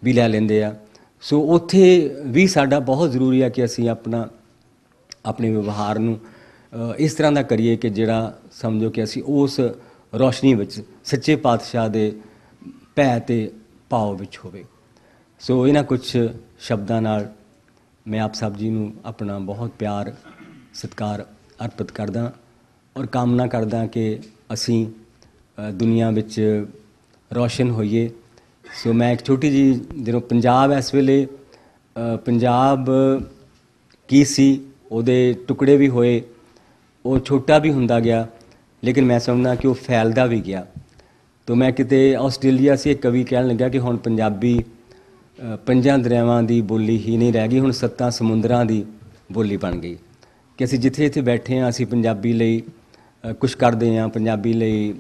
ਵੀ ਲੈ ਲੈਂਦੇ ਆ। ਸੋ ਉੱਥੇ ਵੀ ਸਾਡਾ ਬਹੁਤ ਜ਼ਰੂਰੀ ਹੈ ਕਿ ਅਸੀਂ ਆਪਣੇ ਵਿਵਹਾਰ ਨੂੰ ਇਸ ਤਰ੍ਹਾਂ ਦਾ ਕਰੀਏ ਕਿ ਜਿਹੜਾ ਸਮਝੋ ਕਿ ਅਸੀਂ ਉਸ ਰੌਸ਼ਨੀ ਵਿੱਚ ਸੱਚੇ ਪਾਤਸ਼ਾਹ ਦੇ ਭੈ ਅਤੇ ਭਾਵ ਵਿੱਚ ਹੋਵੇ। ਸੋ ਇਹਨਾਂ ਕੁਛ ਸ਼ਬਦਾਂ ਨਾਲ ਮੈਂ ਆਪ ਸਭ ਜੀ ਨੂੰ ਆਪਣਾ ਬਹੁਤ ਪਿਆਰ ਸਤਿਕਾਰ ਅਰਪਿਤ ਕਰਦਾ ਔਰ ਕਾਮਨਾ ਕਰਦਾ ਕਿ ਅਸੀਂ ਦੁਨੀਆ ਵਿੱਚ ਰੌਸ਼ਨ ਹੋਈਏ। ਸੋ ਮੈਂ ਇੱਕ ਛੋਟੀ ਜਿਹੀ, ਜਦੋਂ ਪੰਜਾਬ ਇਸ ਵੇਲੇ ਪੰਜਾਬ ਕੀ ਸੀ, ਉਹਦੇ ਟੁਕੜੇ ਵੀ ਹੋਏ, ਉਹ ਛੋਟਾ ਵੀ ਹੁੰਦਾ ਗਿਆ, ਲੇਕਿਨ ਮੈਂ ਸਮਝਦਾ ਕਿ ਉਹ ਫੈਲਦਾ ਵੀ ਗਿਆ। ਤਾਂ ਮੈਂ ਕਿਤੇ ਆਸਟ੍ਰੇਲੀਆ ਸੀ, ਇੱਕ ਕਵੀ ਕਹਿਣ ਲੱਗਾ ਕਿ ਹੁਣ ਪੰਜਾਬੀ 5 ਦਰਿਆਵਾਂ ਦੀ ਬੋਲੀ ਹੀ ਨਹੀਂ ਰਹਿ ਗਈ, ਹੁਣ 7 ਸਮੁੰਦਰਾਂ ਦੀ ਬੋਲੀ ਬਣ ਗਈ। ਕਿ ਅਸੀਂ ਜਿੱਥੇ ਬੈਠੇ ਹਾਂ, ਅਸੀਂ ਪੰਜਾਬੀ ਲਈ ਕੁਛ ਕਰਦੇ ਹਾਂ, ਪੰਜਾਬੀ ਲਈ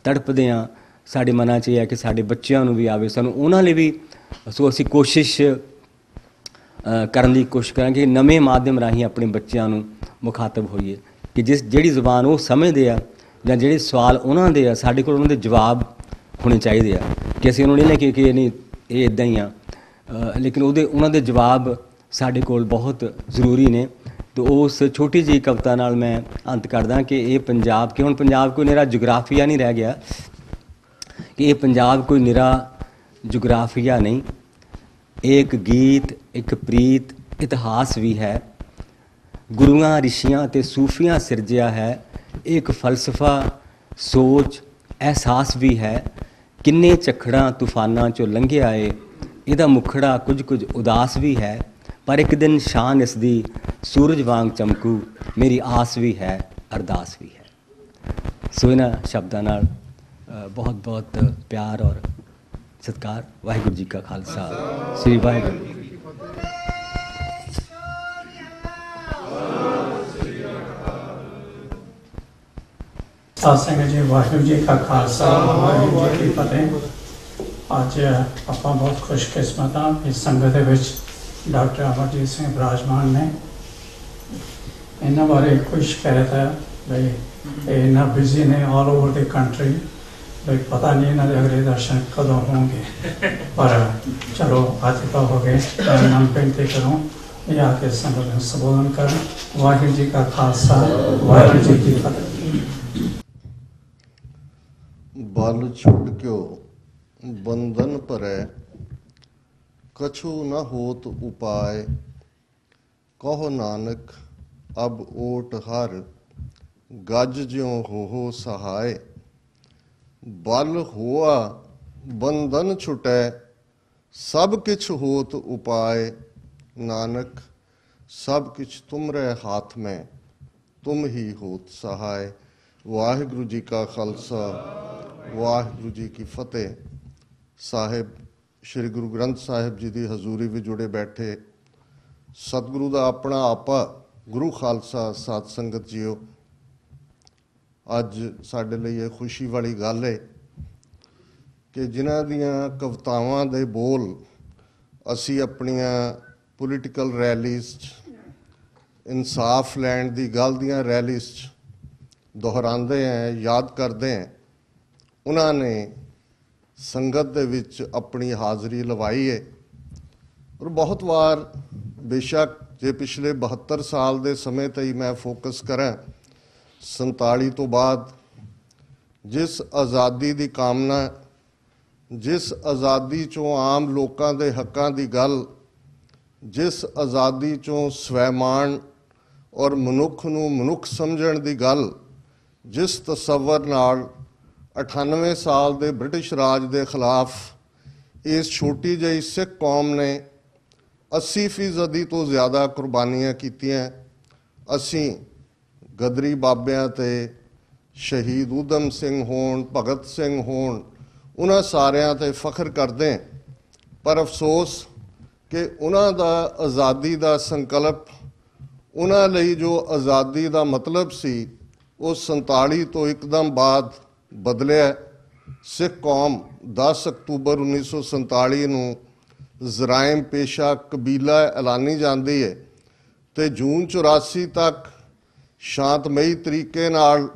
ਤੜਪਦੇ ਹਾਂ। ਸਾਡੇ ਮਨਾਂ 'ਚ ਇਹ ਹੈ ਕਿ ਸਾਡੇ ਬੱਚਿਆਂ ਨੂੰ ਵੀ ਆਵੇ, ਸਾਨੂੰ ਉਹਨਾਂ ਲਈ ਵੀ। ਸੋ ਅਸੀਂ ਕੋਸ਼ਿਸ਼ ਕਰਨ ਦੀ ਕੋਸ਼ਿਸ਼ ਕਰਾਂਗੇ ਕਿ ਨਵੇਂ ਮਾਧਿਅਮ ਰਾਹੀਂ ਆਪਣੇ ਬੱਚਿਆਂ ਨੂੰ ਮੁਖਾਤਬ ਹੋਈਏ। ਕਿ ਜਿਹੜੀ ਜ਼ੁਬਾਨ ਉਹ ਸਮਝਦੇ ਆ ਜਾਂ ਜਿਹੜੇ ਸਵਾਲ ਉਹਨਾਂ ਦੇ ਆ, ਸਾਡੇ ਕੋਲ ਉਹਨਾਂ ਦੇ ਜਵਾਬ ਹੋਣੇ ਚਾਹੀਦੇ ਆ। ਕਿ ਅਸੀਂ ਉਹਨਾਂ ਨੂੰ ਨਹੀਂ ਲੈ ਕਿ ਨਹੀਂ ਇਹ ਇੱਦਾਂ ਹੀ ਆ, ਲੇਕਿਨ ਉਹਨਾਂ ਦੇ ਜਵਾਬ ਸਾਡੇ ਕੋਲ ਬਹੁਤ ਜ਼ਰੂਰੀ ਨੇ। ਅਤੇ ਉਸ ਛੋਟੀ ਜਿਹੀ ਕਵਿਤਾ ਨਾਲ ਮੈਂ ਅੰਤ ਕਰਦਾ ਕਿ ਇਹ ਪੰਜਾਬ, ਕਿ ਹੁਣ ਪੰਜਾਬ ਕੋਈ ਨਿਰਾ ਜਗਰਾਫੀਆ ਨਹੀਂ ਰਹਿ ਗਿਆ, ਕਿ ਇਹ ਪੰਜਾਬ ਕੋਈ ਨਿਰਾ ਜਗਰਾਫੀਆ ਨਹੀਂ, ਇਹ ਇੱਕ ਗੀਤ, ਇੱਕ ਪ੍ਰੀਤ, ਇਤਿਹਾਸ ਵੀ ਹੈ। ਗੁਰੂਆਂ, ਰਿਸ਼ੀਆਂ ਅਤੇ ਸੂਫੀਆਂ ਸਿਰਜਿਆ ਹੈ। ਇਹ ਇੱਕ ਫਲਸਫਾ, ਸੋਚ, ਅਹਿਸਾਸ ਵੀ ਹੈ। ਕਿੰਨੇ ਝੱਖੜਾਂ ਤੂਫਾਨਾਂ 'ਚੋਂ ਲੰਘਿਆ ਏ, ਇਹਦਾ ਮੁਖੜਾ ਕੁਝ ਉਦਾਸ ਵੀ ਹੈ। ਪਰ ਇੱਕ ਦਿਨ ਸ਼ਾਨ ਇਸ ਦੀ ਸੂਰਜ ਵਾਂਗ ਚਮਕੂ, ਮੇਰੀ ਆਸ ਵੀ ਹੈ, ਅਰਦਾਸ ਵੀ ਹੈ। ਸੋ ਇਹਨਾਂ ਸ਼ਬਦਾਂ ਨਾਲ ਬਹੁਤ ਬਹੁਤ ਪਿਆਰ ਔਰ ਸਤਿਕਾਰ। ਵਾਹਿਗੁਰੂ ਜੀ ਕਾ ਖਾਲਸਾ, ਸ੍ਰੀ ਵਾਹਿਗੁਰੂ ਜੀ ਕੀ ਫਤਿਹ।
ਸਾਧ ਸੰਗਤ ਜੀ, ਵਾਹਿਗੁਰੂ ਜੀ ਕਾ ਖਾਲਸਾ, ਵਾਹਿਗੁਰੂ ਜੀ ਕੀ ਫਤਿਹ। ਅੱਜ ਆਪਾਂ ਬਹੁਤ ਖੁਸ਼ਕਿਸਮਤ ਹਾਂ ਇਸ ਸੰਗਤ ਦੇ ਵਿੱਚ ਡਾਕਟਰ ਅਮਰਜੀਤ ਸਿੰਘ ਵਿਰਾਜਮਾਨ ਨੇ। ਇਹਨਾਂ ਬਾਰੇ ਕੋਈ ਸ਼ਿਕਾਇਤ ਹੈ ਬਈ ਇਹ ਇੰਨਾ ਬਿਜ਼ੀ ਨੇ ਆਲ ਓਵਰ ਦੀ ਕੰਟਰੀ, ਬਈ ਪਤਾ ਨਹੀਂ ਇਹਨਾਂ ਦੇ ਅਗਲੇ ਦਰਸ਼ਨ ਕਦੋਂ ਹੋਣਗੇ। ਪਰ ਚਲੋ ਅੱਜ ਤਾਂ ਹੋ ਗਏ। ਮੈਂ ਬੇਨਤੀ ਕਰੂੰ ਇਹ ਆ ਕੇ ਸੰਗਤ ਨੂੰ ਸੰਬੋਧਨ ਕਰਨ। ਵਾਹਿਗੁਰੂ ਜੀ ਕਾ ਖਾਲਸਾ, ਵਾਹਿਗੁਰੂ ਜੀ ਕੀ ਫਤਿਹ।
बल छुट क्यों बंधन भरै, कछु न होत उपाय। कहो नानक अब ओट हर, गज ज्यों हो सहाय। बल होआ बंधन छुटै, सब किछ होत उपाय। नानक सब किछ तुमरे हाथ में, तुम ही होत सहाय। वाहिगुरु जी का खालसा, वाहिगुरु जी की फतेह। साहिब श्री गुरु ग्रंथ साहिब जी की हजूरी भी जुड़े बैठे सतगुरु का अपना आपा गुरु खालसा साध संगत जीओ, अज साडे लई ये खुशी वाली गल है कि जिन्हां दियां कवितावां दे बोल असी अपनियां पोलीटिकल रैलीज़, इंसाफ लैण दी गल दियां रैलीज़ दोहराते हैं, याद करते हैं। उन्होंने संगत दे विच अपनी हाज़री लवाई है। और बहुत बार बेशक जे पिछले 72 साल के समय ते ही मैं फोकस करा, 47 तो बाद जिस आज़ादी की कामना, जिस आज़ादी चों आम लोगों के हकों की गल, जिस आज़ादी चों स्वैमान और मनुख नूं मनुख समझण की गल, जिस तसव्वुर नाल 98 साल के ब्रिटिश राज के खिलाफ इस छोटी जी सिख कौम ने 80% तो ज़्यादा कुर्बानियां कीतियां। असी गदरी बाबियां ते शहीद उधम सिंह होण, भगत सिंह होण, उन्हां सारियां ते फख्र करते हैं। पर अफसोस कि उन्हां दा आज़ादी का संकल्प, उन्हां लई जो आज़ादी का मतलब सी, वो 47 तो एकदम बाद बदलिया। सिख कौम 10 अक्तूबर 1947 नूं जराइम पेशा कबीला ऐलानी जाती है, तो जून 84 तक शांतमई तरीके नाल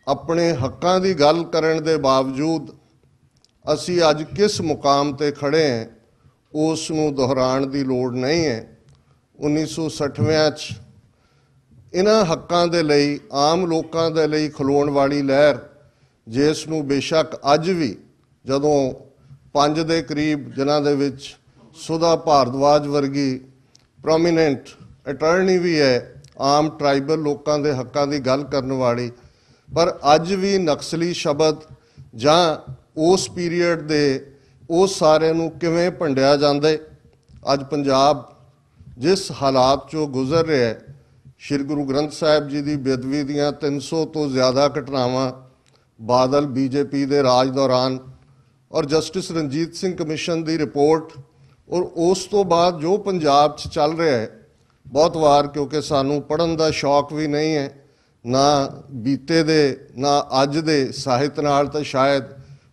अपने हकों की गल करन दे बावजूद असी अज किस मुकाम ते खड़े हैं उस नूं दोहराउण दी लोड़ नहीं है। 1960 इन्हां हकों के लिए, आम लोगों के लिए खलोण वाली लहर, जिस नूं बेशक अज भी जदों 5 के करीब जिन्हां दे विच सुधा भारद्वाज वर्गी प्रोमीनेंट अटर्नी भी है, आम ट्राइबल लोगों के हकों की गल करने वाली, पर अज भी नक्सली शब्द जां उस पीरीयड दे उस सारे नूं किवें भंडिया जांदे। अज पंजाब जिस हालात चों गुजर रहा है, श्री गुरु ग्रंथ साहिब जी की बेदबी दीयां 300 तो ज़्यादा घटनावां, बादल बीजेपी के राज दौरान, और जस्टिस रणजीत सिंह कमिशन की रिपोर्ट, और उस तो बाद जो पंजाब चल रहा है, बहुत वार क्योंकि सानू पढ़न का शौक भी नहीं है, ना बीते दे ना अज दे साहित्य नाल, तो शायद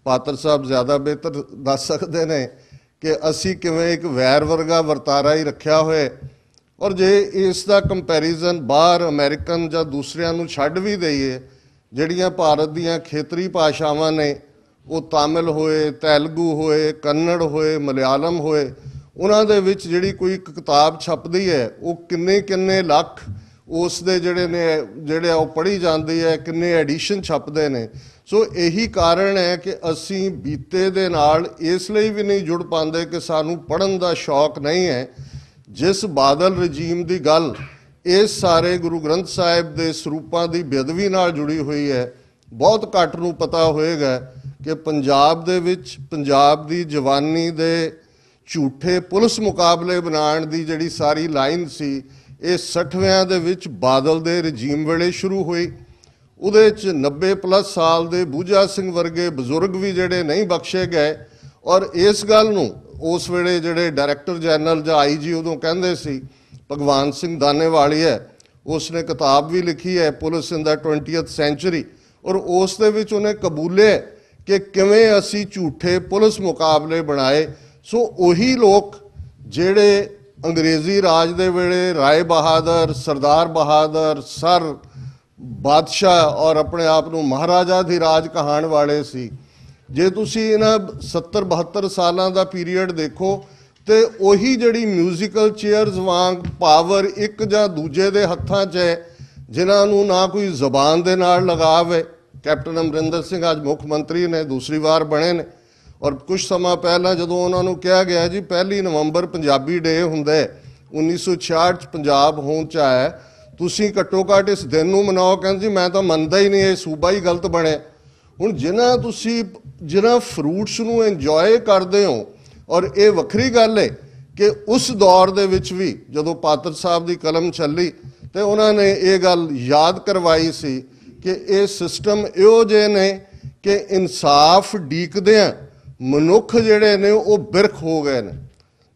पात्र साहब ज़्यादा बेहतर दस सकते हैं कि असी किवें एक वैर वर्गा वरतारा ही रखा हुआ, ਔਰ ਜੇ ਇਸ ਦਾ ਕੰਪੈਰੀਜ਼ਨ ਬਾਹਰ ਅਮਰੀਕਨ ਜਾਂ ਦੂਸਰਿਆਂ ਨੂੰ ਛੱਡ ਵੀ ਦਈਏ, ਜਿਹੜੀਆਂ ਭਾਰਤ ਦੀਆਂ ਖੇਤਰੀ ਭਾਸ਼ਾਵਾਂ ਨੇ, ਉਹ ਤਾਮਿਲ ਹੋਏ, ਤੇਲਗੂ ਹੋਏ, ਕੰਨੜ ਹੋਏ, ਮਲਿਆਲਮ ਹੋਏ, ਉਹਨਾਂ ਦੇ ਵਿੱਚ ਜਿਹੜੀ ਕੋਈ ਇੱਕ ਕਿਤਾਬ ਛਪਦੀ ਹੈ ਉਹ ਕਿੰਨੇ ਲੱਖ ਉਸ ਦੇ ਜਿਹੜੇ ਉਹ ਪੜ੍ਹੀ ਜਾਂਦੀ ਹੈ, ਕਿੰਨੇ ਐਡੀਸ਼ਨ ਛਪਦੇ ਨੇ। ਸੋ ਇਹੀ ਕਾਰਨ ਹੈ ਕਿ ਅਸੀਂ ਬੀਤੇ ਦੇ ਨਾਲ ਇਸ ਲਈ ਵੀ ਨਹੀਂ ਜੁੜ ਪਾਉਂਦੇ ਕਿ ਸਾਨੂੰ ਪੜ੍ਹਨ ਦਾ ਸ਼ੌਕ ਨਹੀਂ ਹੈ। ਜਿਸ ਬਾਦਲ ਰਜੀਮ ਦੀ ਗੱਲ ਇਸ ਸਾਰੇ ਗੁਰੂ ਗ੍ਰੰਥ ਸਾਹਿਬ ਦੇ ਸਰੂਪਾਂ ਦੀ ਬੇਅਦਬੀ ਨਾਲ ਜੁੜੀ ਹੋਈ ਹੈ, ਬਹੁਤ ਘੱਟ ਨੂੰ ਪਤਾ ਹੋਏਗਾ ਕਿ ਪੰਜਾਬ ਦੇ ਵਿੱਚ ਪੰਜਾਬ ਦੀ ਜਵਾਨੀ ਦੇ ਝੂਠੇ ਪੁਲਿਸ ਮੁਕਾਬਲੇ ਬਣਾਉਣ ਦੀ ਜਿਹੜੀ ਸਾਰੀ ਲਾਈਨ ਸੀ, ਇਹ 60ਵਿਆਂ ਦੇ ਵਿੱਚ ਬਾਦਲ ਦੇ ਰਜੀਮ ਵੇਲੇ ਸ਼ੁਰੂ ਹੋਈ। ਉਹਦੇ 'ਚ 90+ ਸਾਲ ਦੇ ਬੂਝਾ ਸਿੰਘ ਵਰਗੇ ਬਜ਼ੁਰਗ ਵੀ ਜਿਹੜੇ ਨਹੀਂ ਬਖਸ਼ੇ ਗਏ। ਔਰ ਇਸ ਗੱਲ ਨੂੰ ਉਸ ਵੇਲੇ ਜਿਹੜੇ ਡਾਇਰੈਕਟਰ ਜਨਰਲ ਜਾਂ IG ਉਦੋਂ ਕਹਿੰਦੇ ਸੀ, ਭਗਵਾਨ ਸਿੰਘ ਦਾਨੇਵਾਲੀਆ, ਉਸ ਨੇ ਕਿਤਾਬ ਵੀ ਲਿਖੀ ਹੈ ਪੁਲਿਸ ਇਨ ਦਾ 20th ਸੈਂਚੁਰੀ, ਔਰ ਉਸ ਦੇ ਵਿੱਚ ਉਹਨੇ ਕਬੂਲਿਆ ਕਿ ਕਿਵੇਂ ਅਸੀਂ ਝੂਠੇ ਪੁਲਿਸ ਮੁਕਾਬਲੇ ਬਣਾਏ। ਸੋ ਉਹੀ ਲੋਕ ਜਿਹੜੇ ਅੰਗਰੇਜ਼ੀ ਰਾਜ ਦੇ ਵੇਲੇ ਰਾਏ ਬਹਾਦਰ, ਸਰਦਾਰ ਬਹਾਦਰ, ਸਰ ਬਾਦਸ਼ਾਹ ਔਰ ਆਪਣੇ ਆਪ ਨੂੰ ਮਹਾਰਾਜਾ ਦੀ ਰਾਜ ਕਹਾਣ ਵਾਲੇ ਸੀ, ਜੇ ਤੁਸੀਂ ਇਹਨਾਂ 70-72 ਸਾਲਾਂ ਦਾ ਪੀਰੀਅਡ ਦੇਖੋ ਤੇ ਉਹੀ ਜਿਹੜੀ ਮਿਊਜ਼ੀਕਲ ਚੇਅਰਸ ਵਾਂਗ ਪਾਵਰ ਇੱਕ ਜਾਂ ਦੂਜੇ ਦੇ ਹੱਥਾਂ 'ਚ ਹੈ, ਜਿਨ੍ਹਾਂ ਨੂੰ ਨਾ ਕੋਈ ਜ਼ਬਾਨ ਦੇ ਨਾਲ ਲਗਾਵ ਹੈ। ਕੈਪਟਨ ਅਮਰਿੰਦਰ ਸਿੰਘ ਅੱਜ ਮੁੱਖ ਮੰਤਰੀ ਨੇ, ਦੂਸਰੀ ਵਾਰ ਬਣੇ ਨੇ, ਔਰ ਕੁਝ ਸਮਾਂ ਪਹਿਲਾਂ ਜਦੋਂ ਉਹਨਾਂ ਨੂੰ ਕਿਹਾ ਗਿਆ ਜੀ 1 ਨਵੰਬਰ ਪੰਜਾਬੀ ਡੇ ਹੁੰਦਾ, 1966 'ਚ ਪੰਜਾਬ ਹੋਂਦ 'ਚ ਆਇਆ, ਤੁਸੀਂ ਘੱਟੋ ਘੱਟ ਇਸ ਦਿਨ ਨੂੰ ਮਨਾਓ, ਕਹਿੰਦੇ ਜੀ ਮੈਂ ਤਾਂ ਮੰਨਦਾ ਹੀ ਨਹੀਂ, ਇਹ ਸੂਬਾ ਹੀ ਗਲਤ ਬਣਿਆ। ਹੁਣ ਜਿਹਨਾਂ ਫਰੂਟਸ ਨੂੰ ਇੰਜੋਏ ਕਰਦੇ ਹੋ, ਔਰ ਇਹ ਵੱਖਰੀ ਗੱਲ ਹੈ ਕਿ ਉਸ ਦੌਰ ਦੇ ਵਿੱਚ ਵੀ ਜਦੋਂ ਪਾਤਰ ਸਾਹਿਬ ਦੀ ਕਲਮ ਚੱਲੀ ਤੇ ਉਹਨਾਂ ਨੇ ਇਹ ਗੱਲ ਯਾਦ ਕਰਵਾਈ ਸੀ ਕਿ ਇਹ ਸਿਸਟਮ ਇਹੋ ਜਿਹੇ ਨੇ ਕਿ ਇਨਸਾਫ ਡੀਕਦਿਆਂ ਮਨੁੱਖ ਜਿਹੜੇ ਨੇ ਉਹ ਬਿਰਖ ਹੋ ਗਏ ਨੇ,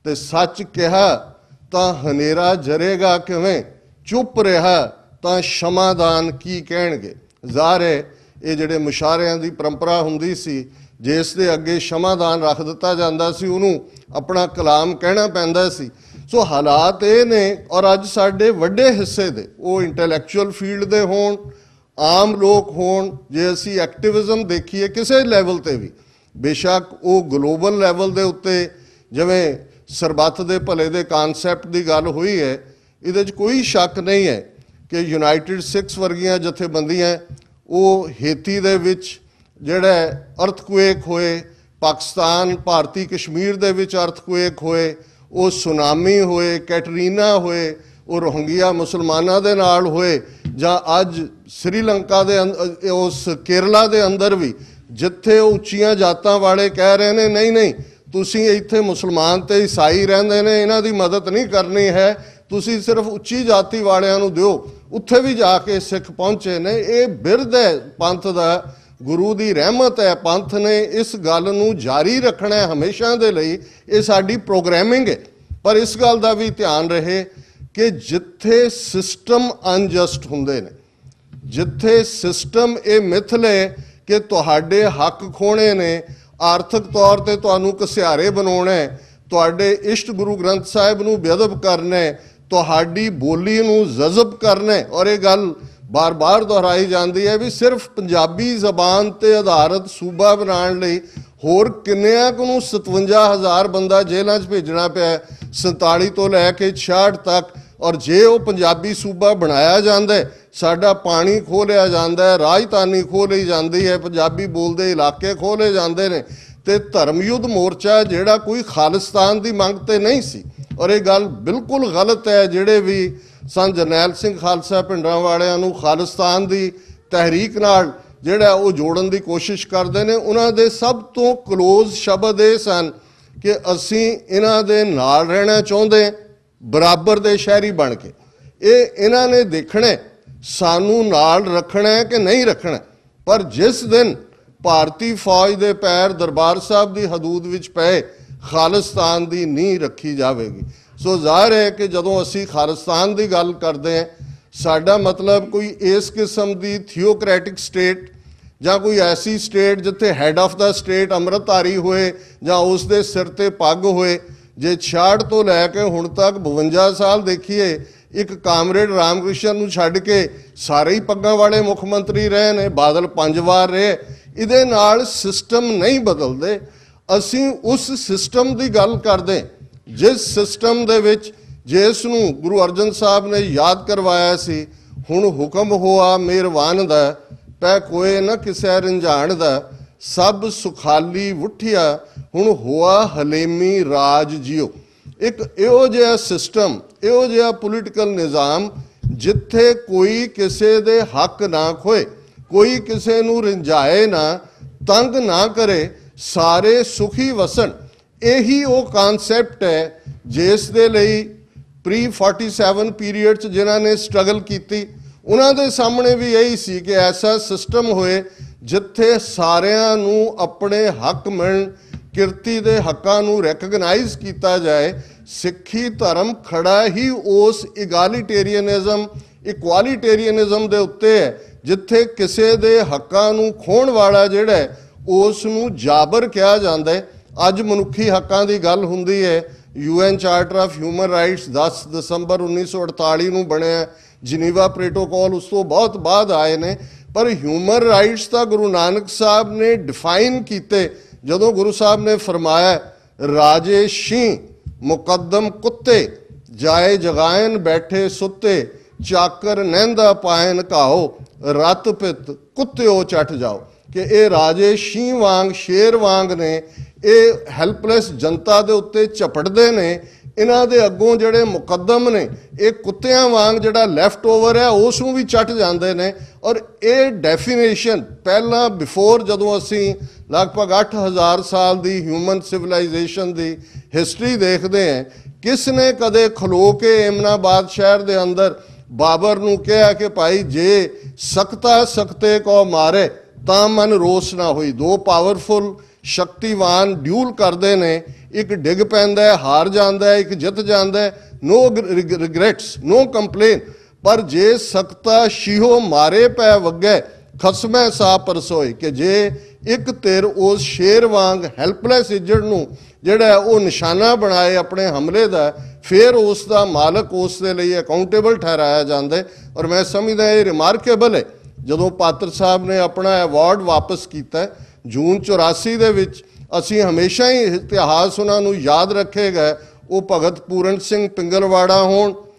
ਤੇ ਸੱਚ ਕਿਹਾ ਤਾਂ ਹਨੇਰਾ ਜਰੇਗਾ ਕਿਵੇਂ, ਚੁੱਪ ਰਿਹਾ ਤਾਂ ਸ਼ਮਾਦਾਨ ਕੀ ਕਹਿਣਗੇ। ਜ਼ਾਹਰ ਹੈ ਇਹ ਜਿਹੜੇ ਮੁਸ਼ਾਰਿਆਂ ਦੀ ਪਰੰਪਰਾ ਹੁੰਦੀ ਸੀ, ਜਿਸ ਦੇ ਅੱਗੇ ਸ਼ਮਾਦਾਨ ਰੱਖ ਦਿੱਤਾ ਜਾਂਦਾ ਸੀ, ਉਹਨੂੰ ਆਪਣਾ ਕਲਾਮ ਕਹਿਣਾ ਪੈਂਦਾ ਸੀ। ਸੋ ਹਾਲਾਤ ਇਹ ਨੇ, ਔਰ ਅੱਜ ਸਾਡੇ ਵੱਡੇ ਹਿੱਸੇ ਦੇ ਉਹ ਇੰਟੈਲੈਕਚੁਅਲ ਫੀਲਡ ਦੇ ਹੋਣ, ਆਮ ਲੋਕ ਹੋਣ, ਜੇ ਅਸੀਂ ਐਕਟਿਵਿਜ਼ਮ ਦੇਖੀਏ ਕਿਸੇ ਲੈਵਲ ਤੇ ਵੀ, ਬੇਸ਼ੱਕ ਉਹ ਗਲੋਬਲ ਲੈਵਲ ਦੇ ਉੱਤੇ ਜਿਵੇਂ ਸਰਬੱਤ ਦੇ ਭਲੇ ਦੇ ਕਾਨਸੈਪਟ ਦੀ ਗੱਲ ਹੋਈ ਹੈ, ਇਹਦੇ 'ਚ ਕੋਈ ਸ਼ੱਕ ਨਹੀਂ ਹੈ ਕਿ ਯੂਨਾਈਟਿਡ ਸਿੱਖਸ ਵਰਗੀਆਂ ਜਥੇਬੰਦੀਆਂ, ਉਹ ਹੇਤੀ ਦੇ ਵਿੱਚ ਜਿਹੜਾ ਅਰਥਕੁਏਕ ਹੋਏ, ਪਾਕਿਸਤਾਨ ਭਾਰਤੀ ਕਸ਼ਮੀਰ ਦੇ ਵਿੱਚ ਅਰਥਕੁਏਕ ਹੋਏ, ਉਹ ਸੁਨਾਮੀ ਹੋਏ, ਕੈਟਰੀਨਾ ਹੋਏ, ਉਹ ਰੋਹਿੰਗਿਆ ਮੁਸਲਮਾਨਾਂ ਦੇ ਨਾਲ ਹੋਏ, ਜਾਂ ਅੱਜ ਸ੍ਰੀਲੰਕਾ ਦੇ ਉਸ ਕੇਰਲਾ ਦੇ ਅੰਦਰ ਵੀ ਜਿੱਥੇ ਉਹ ਉੱਚੀਆਂ ਜਾਤਾਂ ਵਾਲੇ ਕਹਿ ਰਹੇ ਨੇ ਨਹੀਂ ਤੁਸੀਂ ਇੱਥੇ ਮੁਸਲਮਾਨ ਤੇ ਈਸਾਈ ਰਹਿੰਦੇ ਨੇ, ਇਹਨਾਂ ਦੀ ਮਦਦ ਨਹੀਂ ਕਰਨੀ ਹੈ, ਤੁਸੀਂ ਸਿਰਫ ਉੱਚੀ ਜਾਤੀ ਵਾਲਿਆਂ ਨੂੰ ਦਿਓ, ਉੱਥੇ ਵੀ ਜਾ ਕੇ ਸਿੱਖ ਪਹੁੰਚੇ ਨੇ। ਇਹ ਬਿਰਧ ਹੈ ਪੰਥ ਦਾ, ਗੁਰੂ ਦੀ ਰਹਿਮਤ ਹੈ, ਪੰਥ ਨੇ ਇਸ ਗੱਲ ਨੂੰ ਜਾਰੀ ਰੱਖਣਾ ਹੈ ਹਮੇਸ਼ਾ ਦੇ ਲਈ, ਇਹ ਸਾਡੀ ਪ੍ਰੋਗਰਾਮਿੰਗ ਹੈ। ਪਰ ਇਸ ਗੱਲ ਦਾ ਵੀ ਧਿਆਨ ਰਹੇ ਕਿ ਜਿੱਥੇ ਸਿਸਟਮ ਅਨਜਸਟ ਹੁੰਦੇ ਨੇ, ਜਿੱਥੇ ਸਿਸਟਮ ਇਹ ਮਿੱਥ ਲੈ ਕਿ ਤੁਹਾਡੇ ਹੱਕ ਖੋਣੇ ਨੇ, ਆਰਥਿਕ ਤੌਰ ਤੇ ਤੁਹਾਨੂੰ ਘਸਿਆਰੇ ਬਣਾਉਣਾ ਹੈ, ਤੁਹਾਡੇ ਇਸ਼ਟ ਗੁਰੂ ਗ੍ਰੰਥ ਸਾਹਿਬ ਨੂੰ ਬੇਅਦਬ ਕਰਨਾ ਹੈ, ਤੁਹਾਡੀ ਬੋਲੀ ਨੂੰ ਜਜ਼ਬ ਕਰਨਾ ਹੈ, ਔਰ ਇਹ ਗੱਲ ਬਾਰ-ਬਾਰ ਦੁਹਰਾਈ ਜਾਂਦੀ ਹੈ ਵੀ ਸਿਰਫ ਪੰਜਾਬੀ ਜ਼ਬਾਨ ਤੇ ਆਧਾਰਿਤ ਸੂਬਾ ਬਣਾਉਣ ਲਈ ਹੋਰ ਕਿੰਨਿਆਂ ਕੁ ਨੂੰ 57,000 ਬੰਦਾ ਜੇਲ੍ਹਾਂ 'ਚ ਭੇਜਣਾ ਪਿਆ, 47 ਤੋਂ ਲੈ ਕੇ 66 ਤੱਕ। ਔਰ ਜੇ ਉਹ ਪੰਜਾਬੀ ਸੂਬਾ ਬਣਾਇਆ ਜਾਂਦਾ ਹੈ, ਸਾਡਾ ਪਾਣੀ ਖੋਹ ਲਿਆ ਜਾਂਦਾ ਹੈ, ਰਾਜਧਾਨੀ ਖੋਹ ਲਈ ਜਾਂਦੀ ਹੈ, ਪੰਜਾਬੀ ਬੋਲਦੇ ਇਲਾਕੇ ਖੋਹ ਲਏ ਜਾਂਦੇ ਨੇ, ਤੇ ਧਰਮ ਯੁੱਧ ਮੋਰਚਾ ਜਿਹੜਾ ਕੋਈ ਖਾਲਿਸਤਾਨ ਦੀ ਮੰਗ ਤੇ ਨਹੀਂ ਸੀ, ਔਰ ਇਹ ਗੱਲ ਬਿਲਕੁਲ ਗਲਤ ਹੈ। ਜਿਹੜੇ ਵੀ ਸੰਤ ਜਰਨੈਲ ਸਿੰਘ ਖਾਲਸਾ ਪਿੰਡਾਂ ਵਾਲਿਆਂ ਨੂੰ ਖਾਲਿਸਤਾਨ ਦੀ ਤਹਿਰੀਕ ਨਾਲ ਜਿਹੜਾ ਉਹ ਜੋੜਨ ਦੀ ਕੋਸ਼ਿਸ਼ ਕਰਦੇ ਨੇ, ਉਹਨਾਂ ਦੇ ਸਭ ਤੋਂ ਕਲੋਜ਼ ਸ਼ਬਦ ਇਹ ਸਨ ਕਿ ਅਸੀਂ ਇਹਨਾਂ ਦੇ ਨਾਲ ਰਹਿਣਾ ਚਾਹੁੰਦੇ, ਬਰਾਬਰ ਦੇ ਸ਼ਹਿਰੀ ਬਣ ਕੇ। ਇਹ ਇਹਨਾਂ ਨੇ ਦੇਖਣਾ ਸਾਨੂੰ ਨਾਲ ਰੱਖਣਾ ਕਿ ਨਹੀਂ ਰੱਖਣਾ। ਪਰ ਜਿਸ ਦਿਨ ਭਾਰਤੀ ਫੌਜ ਦੇ ਪੈਰ ਦਰਬਾਰ ਸਾਹਿਬ ਦੀ ਹਦੂਦ ਵਿੱਚ ਪਏ, ਖਾਲਿਸਤਾਨ ਦੀ ਨੀਂਹ ਰੱਖੀ ਜਾਵੇਗੀ। ਸੋ ਜ਼ਾਹਿਰ ਹੈ ਕਿ ਜਦੋਂ ਅਸੀਂ ਖਾਲਿਸਤਾਨ ਦੀ ਗੱਲ ਕਰਦੇ ਹਾਂ, ਸਾਡਾ ਮਤਲਬ ਕੋਈ ਇਸ ਕਿਸਮ ਦੀ ਥਿਓਕ੍ਰੈਟਿਕ ਸਟੇਟ ਜਾਂ ਕੋਈ ਐਸੀ ਸਟੇਟ ਜਿੱਥੇ ਹੈਡ ਆਫ ਦਾ ਸਟੇਟ ਅੰਮ੍ਰਿਤਧਾਰੀ ਹੋਏ ਜਾਂ ਉਸ ਦੇ ਸਿਰ ਤੇ ਪੱਗ ਹੋਏ, ਜੇ 66 ਤੋਂ ਲੈ ਕੇ ਹੁਣ ਤੱਕ 52 ਸਾਲ ਦੇਖੀਏ, ਇੱਕ ਕਾਮਰੇਡ ਰਾਮਕ੍ਰਿਸ਼ਨ ਨੂੰ ਛੱਡ ਕੇ ਸਾਰੇ ਹੀ ਪੱਗਾਂ ਵਾਲੇ ਮੁੱਖ ਮੰਤਰੀ ਰਹੇ ਨੇ, ਬਾਦਲ 5 ਵਾਰ ਰਹੇ। ਇਹਦੇ ਨਾਲ ਸਿਸਟਮ ਨਹੀਂ ਬਦਲਦੇ। ਅਸੀਂ ਉਸ ਸਿਸਟਮ ਦੀ ਗੱਲ ਕਰਦੇ ਜਿਸ ਸਿਸਟਮ ਦੇ ਵਿੱਚ ਜਿਸ ਨੂੰ ਗੁਰੂ ਅਰਜਨ ਸਾਹਿਬ ਨੇ ਯਾਦ ਕਰਵਾਇਆ ਸੀ, ਹੁਣ ਹੁਕਮ ਹੋਆ ਮਿਹਰਬਾਨ ਦਾ, ਪੈ ਕੋਏ ਨਾ ਕਿਸੇ ਰੰਝਾਣ ਦਾ, ਸਭ ਸੁਖਾਲੀ ਉੱਠਿਆ, ਹੁਣ ਹੋਆ ਹਲੇਮੀ ਰਾਜ ਜਿਉ। ਇੱਕ ਇਹੋ ਜਿਹਾ ਸਿਸਟਮ, ਇਹੋ ਜਿਹਾ ਪੋਲੀਟੀਕਲ ਨਿਜ਼ਾਮ ਜਿੱਥੇ ਕੋਈ ਕਿਸੇ ਦੇ ਹੱਕ ਨਾ ਖੋਏ, ਕੋਈ ਕਿਸੇ ਨੂੰ ਰੰਝਾਏ ਨਾ, ਤੰਗ ਨਾ ਕਰੇ, ਸਾਰੇ ਸੁਖੀ ਵਸਣ। ਇਹੀ ਉਹ ਕਨਸੈਪਟ ਹੈ ਜਿਸ ਦੇ ਲਈ ਪ੍ਰੀ 47 ਪੀਰੀਅਡ 'ਚ ਜਿਨ੍ਹਾਂ ਨੇ ਸਟਰਗਲ ਕੀਤੀ, ਉਹਨਾਂ ਦੇ ਸਾਹਮਣੇ ਵੀ ਇਹੀ ਸੀ ਕਿ ਐਸਾ ਸਿਸਟਮ ਹੋਏ ਜਿੱਥੇ ਸਾਰਿਆਂ ਨੂੰ ਆਪਣੇ ਹੱਕ ਮਿਲਣ, ਕਿਰਤੀ ਦੇ ਹੱਕਾਂ ਨੂੰ ਰੈਕਗਨਾਈਜ਼ ਕੀਤਾ ਜਾਏ। ਸਿੱਖੀ ਧਰਮ ਖੜਾ ਹੀ ਉਸ ਇਗਾਲੀਟੇਰੀਅਨਿਜ਼ਮ, ਇਕੁਆਲੀਟੇਰੀਅਨਿਜ਼ਮ ਦੇ ਉੱਤੇ ਹੈ, ਜਿੱਥੇ ਕਿਸੇ ਦੇ ਹੱਕਾਂ ਨੂੰ ਖੋਹਣ ਵਾਲਾ ਜਿਹੜਾ ਹੈ ਉਸ ਨੂੰ ਜਾਬਰ ਕਿਹਾ ਜਾਂਦਾ ਹੈ। ਅੱਜ ਮਨੁੱਖੀ ਹੱਕਾਂ ਦੀ ਗੱਲ ਹੁੰਦੀ ਹੈ, UN charter of human rights 10 ਦਸੰਬਰ 1948 ਨੂੰ ਬਣਿਆ, ਜਨੀਵਾ ਪ੍ਰੋਟੋਕਾਲ ਉਸ ਤੋਂ ਬਹੁਤ ਬਾਅਦ ਆਏ ਨੇ, ਪਰ ਹਿਊਮਨ ਰਾਈਟਸ ਤਾਂ ਗੁਰੂ ਨਾਨਕ ਸਾਹਿਬ ਨੇ ਡਿਫਾਈਨ ਕੀਤੇ ਜਦੋਂ ਗੁਰੂ ਸਾਹਿਬ ਨੇ ਫਰਮਾਇਆ, ਰਾਜੇ ਸ਼ੀਂ ਮੁਕੱਦਮ ਕੁੱਤੇ, ਜਾਏ ਜਗਾਇਨ ਬੈਠੇ ਸੁੱਤੇ, ਚਾਕਰ ਨਹਿੰਦਾ ਪਾਇਨ ਘਾਓ, ਰਤ ਪਿੱਤ ਕੁੱਤਿਓ ਚੱਟ ਜਾਓ। ਕਿ ਇਹ ਰਾਜੇ ਸ਼ੀਂ ਵਾਂਗ, ਸ਼ੇਰ ਵਾਂਗ ਨੇ, ਇਹ ਹੈਲਪਲੈਸ ਜਨਤਾ ਦੇ ਉੱਤੇ ਝਪਟਦੇ ਨੇ। ਇਹਨਾਂ ਦੇ ਅੱਗੋਂ ਜਿਹੜੇ ਮੁਕੱਦਮ ਨੇ ਇਹ ਕੁੱਤਿਆਂ ਵਾਂਗ ਜਿਹੜਾ ਲੈਫਟ ਓਵਰ ਹੈ ਉਸ ਨੂੰ ਵੀ ਚੱਟ ਜਾਂਦੇ ਨੇ। ਔਰ ਇਹ ਡੈਫੀਨੇਸ਼ਨ ਪਹਿਲਾਂ ਬਿਫੋਰ, ਜਦੋਂ ਅਸੀਂ ਲਗਭਗ 8000 ਸਾਲ ਦੀ ਹਿਊਮਨ ਸਿਵਲਾਈਜੇਸ਼ਨ ਦੀ ਹਿਸਟਰੀ ਦੇਖਦੇ ਹਾਂ, ਕਿਸ ਨੇ ਕਦੇ ਖਲੋ ਕੇ ਇਮਨਾਬਾਦ ਸ਼ਹਿਰ ਦੇ ਅੰਦਰ ਬਾਬਰ ਨੂੰ ਕਿਹਾ ਕਿ ਭਾਈ ਜੇ ਸਖਤਾ ਸਖਤੇ ਕੋ ਮਾਰੇ ਤਾਂ ਮਨ ਰੋਸ ਨਾ ਹੋਈ। ਦੋ ਪਾਵਰਫੁਲ ਸ਼ਕਤੀਵਾਨ ਡਿਊਲ ਕਰਦੇ ਨੇ, ਇੱਕ ਡਿੱਗ ਪੈਂਦਾ ਹੈ, ਹਾਰ ਜਾਂਦਾ ਹੈ, ਇੱਕ ਜਿੱਤ ਜਾਂਦਾ ਹੈ, ਨੋ ਰਿਗਰੈਟਸ, ਨੋ ਕੰਪਲੇਨ। ਪਰ ਜੇ ਸਖਤਾ ਸ਼ੀਹੋ ਮਾਰੇ ਪੈ ਵੱਗੇ, ਖਸਮੈ ਸਾ ਪਰਸੋਏ, ਕਿ ਜੇ ਇੱਕ ਧਿਰ ਉਸ ਸ਼ੇਰ ਵਾਂਗ ਹੈਲਪਲੈਸ ਇੱਜੜ ਨੂੰ ਜਿਹੜਾ ਉਹ ਨਿਸ਼ਾਨਾ ਬਣਾਏ ਆਪਣੇ ਹਮਲੇ ਦਾ, ਫਿਰ ਉਸ ਦਾ ਮਾਲਕ ਉਸ ਦੇ ਲਈ ਅਕਾਊਂਟੇਬਲ ਠਹਿਰਾਇਆ ਜਾਂਦਾ। ਔਰ ਮੈਂ ਸਮਝਦਾ ਇਹ ਰਿਮਾਰਕੇਬਲ ਹੈ, ਜਦੋਂ ਪਾਤਰ ਸਾਹਿਬ ਨੇ ਆਪਣਾ ਐਵਾਰਡ ਵਾਪਸ ਕੀਤਾ ਜੂਨ 84 ਦੇ ਵਿੱਚ, ਅਸੀਂ ਹਮੇਸ਼ਾ ਹੀ ਇਤਿਹਾਸ ਉਹਨਾਂ ਨੂੰ ਯਾਦ ਰੱਖੇਗਾ। ਉਹ ਭਗਤ ਪੂਰਨ ਸਿੰਘ ਪਿੰਗਲਵਾੜਾ ਹੋਣ,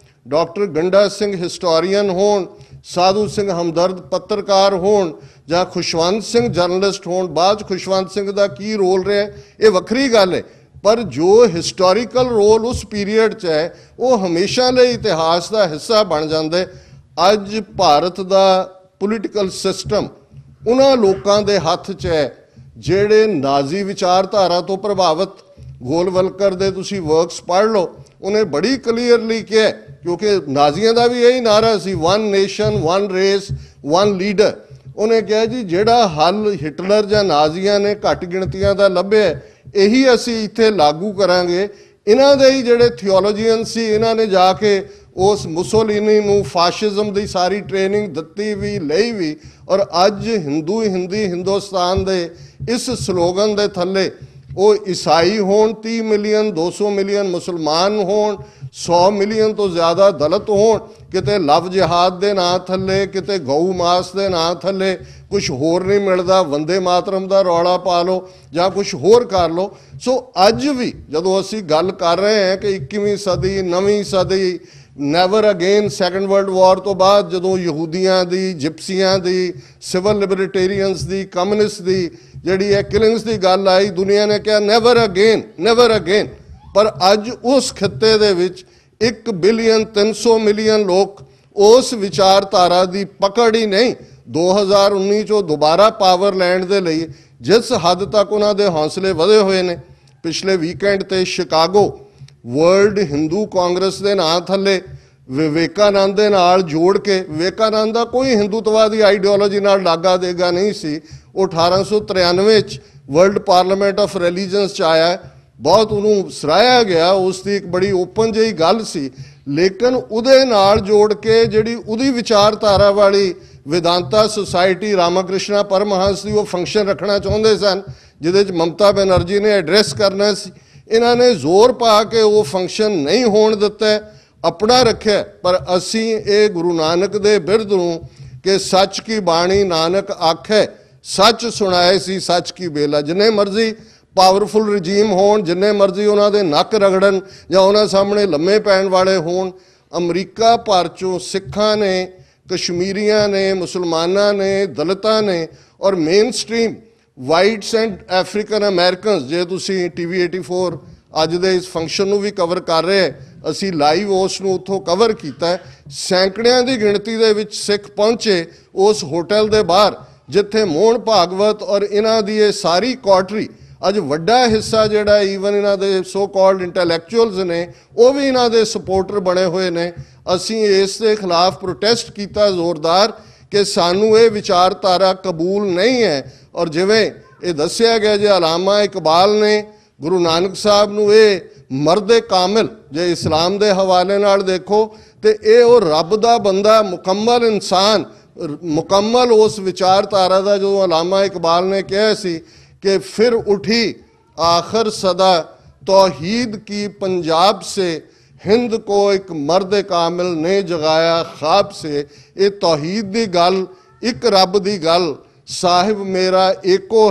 ਡਾਕਟਰ ਗੰਡਾ ਸਿੰਘ ਹਿਸਟੋਰੀਅਨ ਹੋਣ, ਸਾਧੂ ਸਿੰਘ ਹਮਦਰਦ ਪੱਤਰਕਾਰ ਹੋਣ, ਜਾਂ ਖੁਸ਼ਵੰਤ ਸਿੰਘ ਜਰਨਲਿਸਟ ਹੋਣ। ਬਾਅਦ 'ਚ ਖੁਸ਼ਵੰਤ ਸਿੰਘ ਦਾ ਕੀ ਰੋਲ ਰਿਹਾ ਇਹ ਵੱਖਰੀ ਗੱਲ ਹੈ, ਪਰ ਜੋ ਹਿਸਟੋਰੀਕਲ ਰੋਲ ਉਸ ਪੀਰੀਅਡ 'ਚ ਹੈ ਉਹ ਹਮੇਸ਼ਾ ਲਈ ਇਤਿਹਾਸ ਦਾ ਹਿੱਸਾ ਬਣ ਜਾਂਦਾ। ਅੱਜ ਭਾਰਤ ਦਾ ਪੋਲੀਟੀਕਲ ਸਿਸਟਮ ਉਹਨਾਂ ਲੋਕਾਂ ਦੇ ਹੱਥ 'ਚ ਹੈ ਜਿਹੜੇ ਨਾਜ਼ੀ ਵਿਚਾਰਧਾਰਾ ਤੋਂ ਪ੍ਰਭਾਵਿਤ। ਗੋਲਵਲਕਰ ਦੇ ਤੁਸੀਂ ਵਰਕਸ ਪੜ੍ਹ ਲਓ, ਉਹਨੇ ਬੜੀ ਕਲੀਅਰਲੀ ਕਿਹਾ, ਕਿਉਂਕਿ ਨਾਜ਼ੀਆਂ ਦਾ ਵੀ ਇਹੀ ਨਾਰਾ ਸੀ, one nation, one race, one leader. ਉਹਨੇ ਕਿਹਾ ਜੀ ਜਿਹੜਾ ਹੱਲ ਹਿਟਲਰ ਜਾਂ ਨਾਜ਼ੀਆਂ ਨੇ ਘੱਟ ਗਿਣਤੀਆਂ ਦਾ ਲੱਭਿਆ, ਇਹੀ ਅਸੀਂ ਇੱਥੇ ਲਾਗੂ ਕਰਾਂਗੇ। ਇਹਨਾਂ ਦੇ ਹੀ ਜਿਹੜੇ ਥਿਓਲੋਜੀਅਨ ਸੀ, ਇਹਨਾਂ ਨੇ ਜਾ ਕੇ ਉਸ ਮੁਸੋਲਿਨੀ ਨੂੰ ਫਾਸ਼ਿਜ਼ਮ ਦੀ ਸਾਰੀ ਟ੍ਰੇਨਿੰਗ ਦਿੱਤੀ ਵੀ, ਲਈ ਵੀ। ਔਰ ਅੱਜ ਹਿੰਦੁਸਤਾਨ ਦੇ ਇਸ ਸਲੋਗਨ ਦੇ ਥੱਲੇ ਉਹ ਈਸਾਈ ਹੋਣ 30 ਮਿਲੀਅਨ, 200 ਮਿਲੀਅਨ ਮੁਸਲਮਾਨ ਹੋਣ, 100 ਮਿਲੀਅਨ ਤੋਂ ਜ਼ਿਆਦਾ ਦਲਿਤ ਹੋਣ, ਕਿਤੇ ਲਵ ਜਿਹਾਦ ਦੇ ਨਾਂ ਥੱਲੇ, ਕਿਤੇ ਗਊ ਮਾਸ ਦੇ ਨਾਂ ਥੱਲੇ ਕੁਛ ਹੋਰ ਨਹੀਂ ਮਿਲਦਾ, ਵੰਦੇ ਮਾਤਰਮ ਦਾ ਰੌਲਾ ਪਾ ਲਓ ਜਾਂ ਕੁਛ ਹੋਰ ਕਰ ਲਓ। ਸੋ ਅੱਜ ਵੀ ਜਦੋਂ ਅਸੀਂ ਗੱਲ ਕਰ ਰਹੇ ਹਾਂ ਕਿ 21ਵੀਂ ਸਦੀ, ਨਵੀਂ ਸਦੀ, never again, second world war ਤੋਂ ਬਾਅਦ ਜਦੋਂ ਯਹੂਦੀਆਂ ਦੀ, ਜਿਪਸੀਆਂ ਦੀ, ਸਿਵਲ ਲਿਬਰਟੇਰੀਅਨਸ ਦੀ, ਕਮਿਊਨਿਸਟ ਦੀ ਜਿਹੜੀ ਹੈ ਕਿਲਿੰਗਸ ਦੀ ਗੱਲ ਆਈ, ਦੁਨੀਆ ਨੇ ਕਿਹਾ ਨੈਵਰ ਅਗੇਨ, ਨੈਵਰ ਅਗੇਨ। ਪਰ ਅੱਜ ਉਸ ਖਿੱਤੇ ਦੇ ਵਿੱਚ 1 ਬਿਲੀਅਨ 300 ਮਿਲੀਅਨ ਲੋਕ ਉਸ ਵਿਚਾਰਧਾਰਾ ਦੀ ਪਕੜ ਹੀ ਨਹੀਂ। 2019 'ਚੋਂ ਦੁਬਾਰਾ ਪਾਵਰ ਲੈਣ ਦੇ ਲਈ ਜਿਸ ਹੱਦ ਤੱਕ ਉਹਨਾਂ ਦੇ ਹੌਸਲੇ ਵਧੇ ਹੋਏ ਨੇ, ਪਿਛਲੇ ਵੀਕਐਂਡ ਤੇ ਸ਼ਿਕਾਗੋ ਵਰਲਡ ਹਿੰਦੂ ਕਾਂਗਰਸ ਦੇ ਨਾਂ ਥੱਲੇ ਵਿਵੇਕਾਨੰਦ ਦੇ ਨਾਲ ਜੋੜ ਕੇ, ਵਿਵੇਕਾਨੰਦ ਦਾ ਕੋਈ ਹਿੰਦੂਤਵਾਦੀ ਆਈਡੀਓਲੋਜੀ ਨਾਲ ਲਾਗਾ ਦੇਗਾ ਨਹੀਂ ਸੀ, ਉਹ 1893 'ਚ ਵਰਲਡ ਪਾਰਲੀਮੈਂਟ ਆਫ ਰਿਲੀਜਨਸ 'ਚ ਆਇਆ, ਬਹੁਤ ਉਹਨੂੰ ਸਰਾਹਿਆ ਗਿਆ, ਉਸ ਦੀ ਇੱਕ ਬੜੀ ਓਪਨ ਜਿਹੀ ਗੱਲ ਸੀ। ਲੇਕਿਨ ਉਹਦੇ ਨਾਲ ਜੋੜ ਕੇ ਜਿਹੜੀ ਉਹਦੀ ਵਿਚਾਰਧਾਰਾ ਵਾਲੀ ਵਿਦਾਂਤਾ ਸੁਸਾਇਟੀ, ਰਾਮਾਕ੍ਰਿਸ਼ਨਾ ਪਰਮਹੰਸ ਦੀ ਉਹ ਫੰਕਸ਼ਨ ਰੱਖਣਾ ਚਾਹੁੰਦੇ ਸਨ, ਜਿਹਦੇ 'ਚ ਮਮਤਾ ਬੈਨਰਜੀ ਨੇ ਐਡਰੈਸ ਕਰਨਾ ਸੀ ਇਹਨਾਂ ਨੇ ਜ਼ੋਰ ਪਾ ਕੇ ਉਹ ਫੰਕਸ਼ਨ ਨਹੀਂ ਹੋਣ ਦਿੱਤਾ, ਆਪਣਾ ਰੱਖਿਆ। ਪਰ ਅਸੀਂ ਇਹ ਗੁਰੂ ਨਾਨਕ ਦੇ ਬਿਰਧ ਨੂੰ ਕਿ ਸੱਚ ਕੀ ਬਾਣੀ ਨਾਨਕ ਆਖੇ, ਸੱਚ ਸੁਣਾਏ ਸੀ ਸੱਚ ਕੀ ਬੇਲਾ। ਜਿੰਨੇ ਮਰਜ਼ੀ ਪਾਵਰਫੁਲ ਰਜੀਮ ਹੋਣ, ਜਿੰਨੇ ਮਰਜ਼ੀ ਉਹਨਾਂ ਦੇ ਨੱਕ ਰਗੜਨ ਜਾਂ ਉਹਨਾਂ ਸਾਹਮਣੇ ਲੰਮੇ ਪੈਣ ਵਾਲੇ ਹੋਣ, ਅਮਰੀਕਾ ਭਰ ਚੋਂ ਸਿੱਖਾਂ ਨੇ, ਕਸ਼ਮੀਰੀਆਂ ਨੇ, ਮੁਸਲਮਾਨਾਂ ਨੇ, ਦਲਿਤਾਂ ਨੇ ਔਰ main stream whites and African Americans, ਜੇ ਤੁਸੀਂ TV 84 ਅੱਜ ਦੇ ਇਸ ਫੰਕਸ਼ਨ ਨੂੰ ਵੀ ਕਵਰ ਕਰ ਰਹੇ, ਅਸੀਂ ਲਾਈਵ ਉਸ ਨੂੰ ਉੱਥੋਂ ਕਵਰ ਕੀਤਾ। ਸੈਂਕੜਿਆਂ ਦੀ ਗਿਣਤੀ ਦੇ ਵਿੱਚ ਸਿੱਖ ਪਹੁੰਚੇ ਉਸ ਹੋਟਲ ਦੇ ਬਾਹਰ ਜਿੱਥੇ ਮੋਹਨ ਭਾਗਵਤ ਔਰ ਇਹਨਾਂ ਦੀ ਇਹ ਸਾਰੀ ਕੋਟਰੀ, ਅੱਜ ਵੱਡਾ ਹਿੱਸਾ ਜਿਹੜਾ ਈਵਨ ਇਹਨਾਂ ਦੇ ਸੋ ਕਾਲਡ ਇੰਟੈਲੈਕਚੁਅਲਸ ਨੇ ਉਹ ਵੀ ਇਹਨਾਂ ਦੇ ਸਪੋਰਟਰ ਬਣੇ ਹੋਏ ਨੇ। ਅਸੀਂ ਇਸ ਦੇ ਖਿਲਾਫ ਪ੍ਰੋਟੈਸਟ ਕੀਤਾ ਜ਼ੋਰਦਾਰ ਕਿ ਸਾਨੂੰ ਇਹ ਵਿਚਾਰਧਾਰਾ ਕਬੂਲ ਨਹੀਂ ਹੈ। ਔਰ ਜਿਵੇਂ ਇਹ ਦੱਸਿਆ ਗਿਆ ਜੇ ਅਲਾਮਾ ਇਕਬਾਲ ਨੇ ਗੁਰੂ ਨਾਨਕ ਸਾਹਿਬ ਨੂੰ ਇਹ ਮਰਦ ਕਾਮਿਲ, ਜੇ ਇਸਲਾਮ ਦੇ ਹਵਾਲੇ ਨਾਲ ਦੇਖੋ ਤੇ ਇਹ ਉਹ ਰੱਬ ਦਾ ਬੰਦਾ, ਮੁਕੰਮਲ ਇਨਸਾਨ, ਮੁਕੰਮਲ ਉਸ ਵਿਚਾਰਧਾਰਾ ਦਾ ਜੋ ਅਲਾਮਾ ਇਕਬਾਲ ਨੇ ਕਿਹਾ ਸੀ कि फिर उठी आखिर सदा तौहीद की पंजाब से, हिंद को एक मर्द कामिल ने जगाया ख्वाब से। ये तौहीद दी गल, एक रब दी गल, साहिब मेरा एको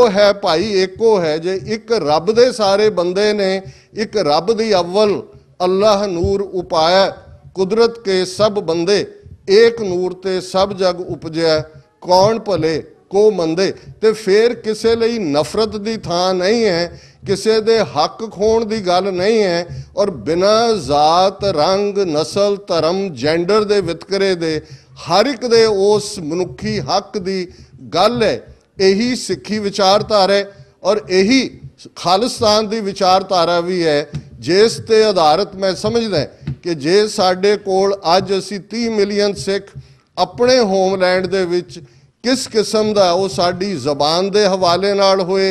है भाई एको है। जे एक रब दे सारे बंदे ने, एक रब दी अव्वल अल्लाह नूर उपाया, कुदरत के सब बंदे एक नूर ते सब जग उपजया, कौन भले को मंदे। ते फिर किसी ਲਈ नफरत ਦੀ ਥਾਂ नहीं है, किसी ਦੇ हक खोण ਦੀ ਗੱਲ नहीं है और बिना जात रंग नस्ल धर्म जेंडर ਦੇ ਵਿਤਕਰੇ ਦੇ हर एक ਦੇ ਉਸ ਮਨੁੱਖੀ हक ਦੀ ਗੱਲ है। यही सिखी विचारधारा है और यही खालिस्तान ਦੀ विचारधारा भी है, जिस ਤੇ आधारित मैं समझदा कि जे ਸਾਡੇ ਕੋਲ ਅੱਜ ਅਸੀਂ 30 ਮਿਲੀਅਨ ਸਿੱਖ ਆਪਣੇ ਹੋਮਲੈਂਡ ਦੇ ਵਿੱਚ किस किस्म का वो साड़ी जबान के हवाले नाल होए,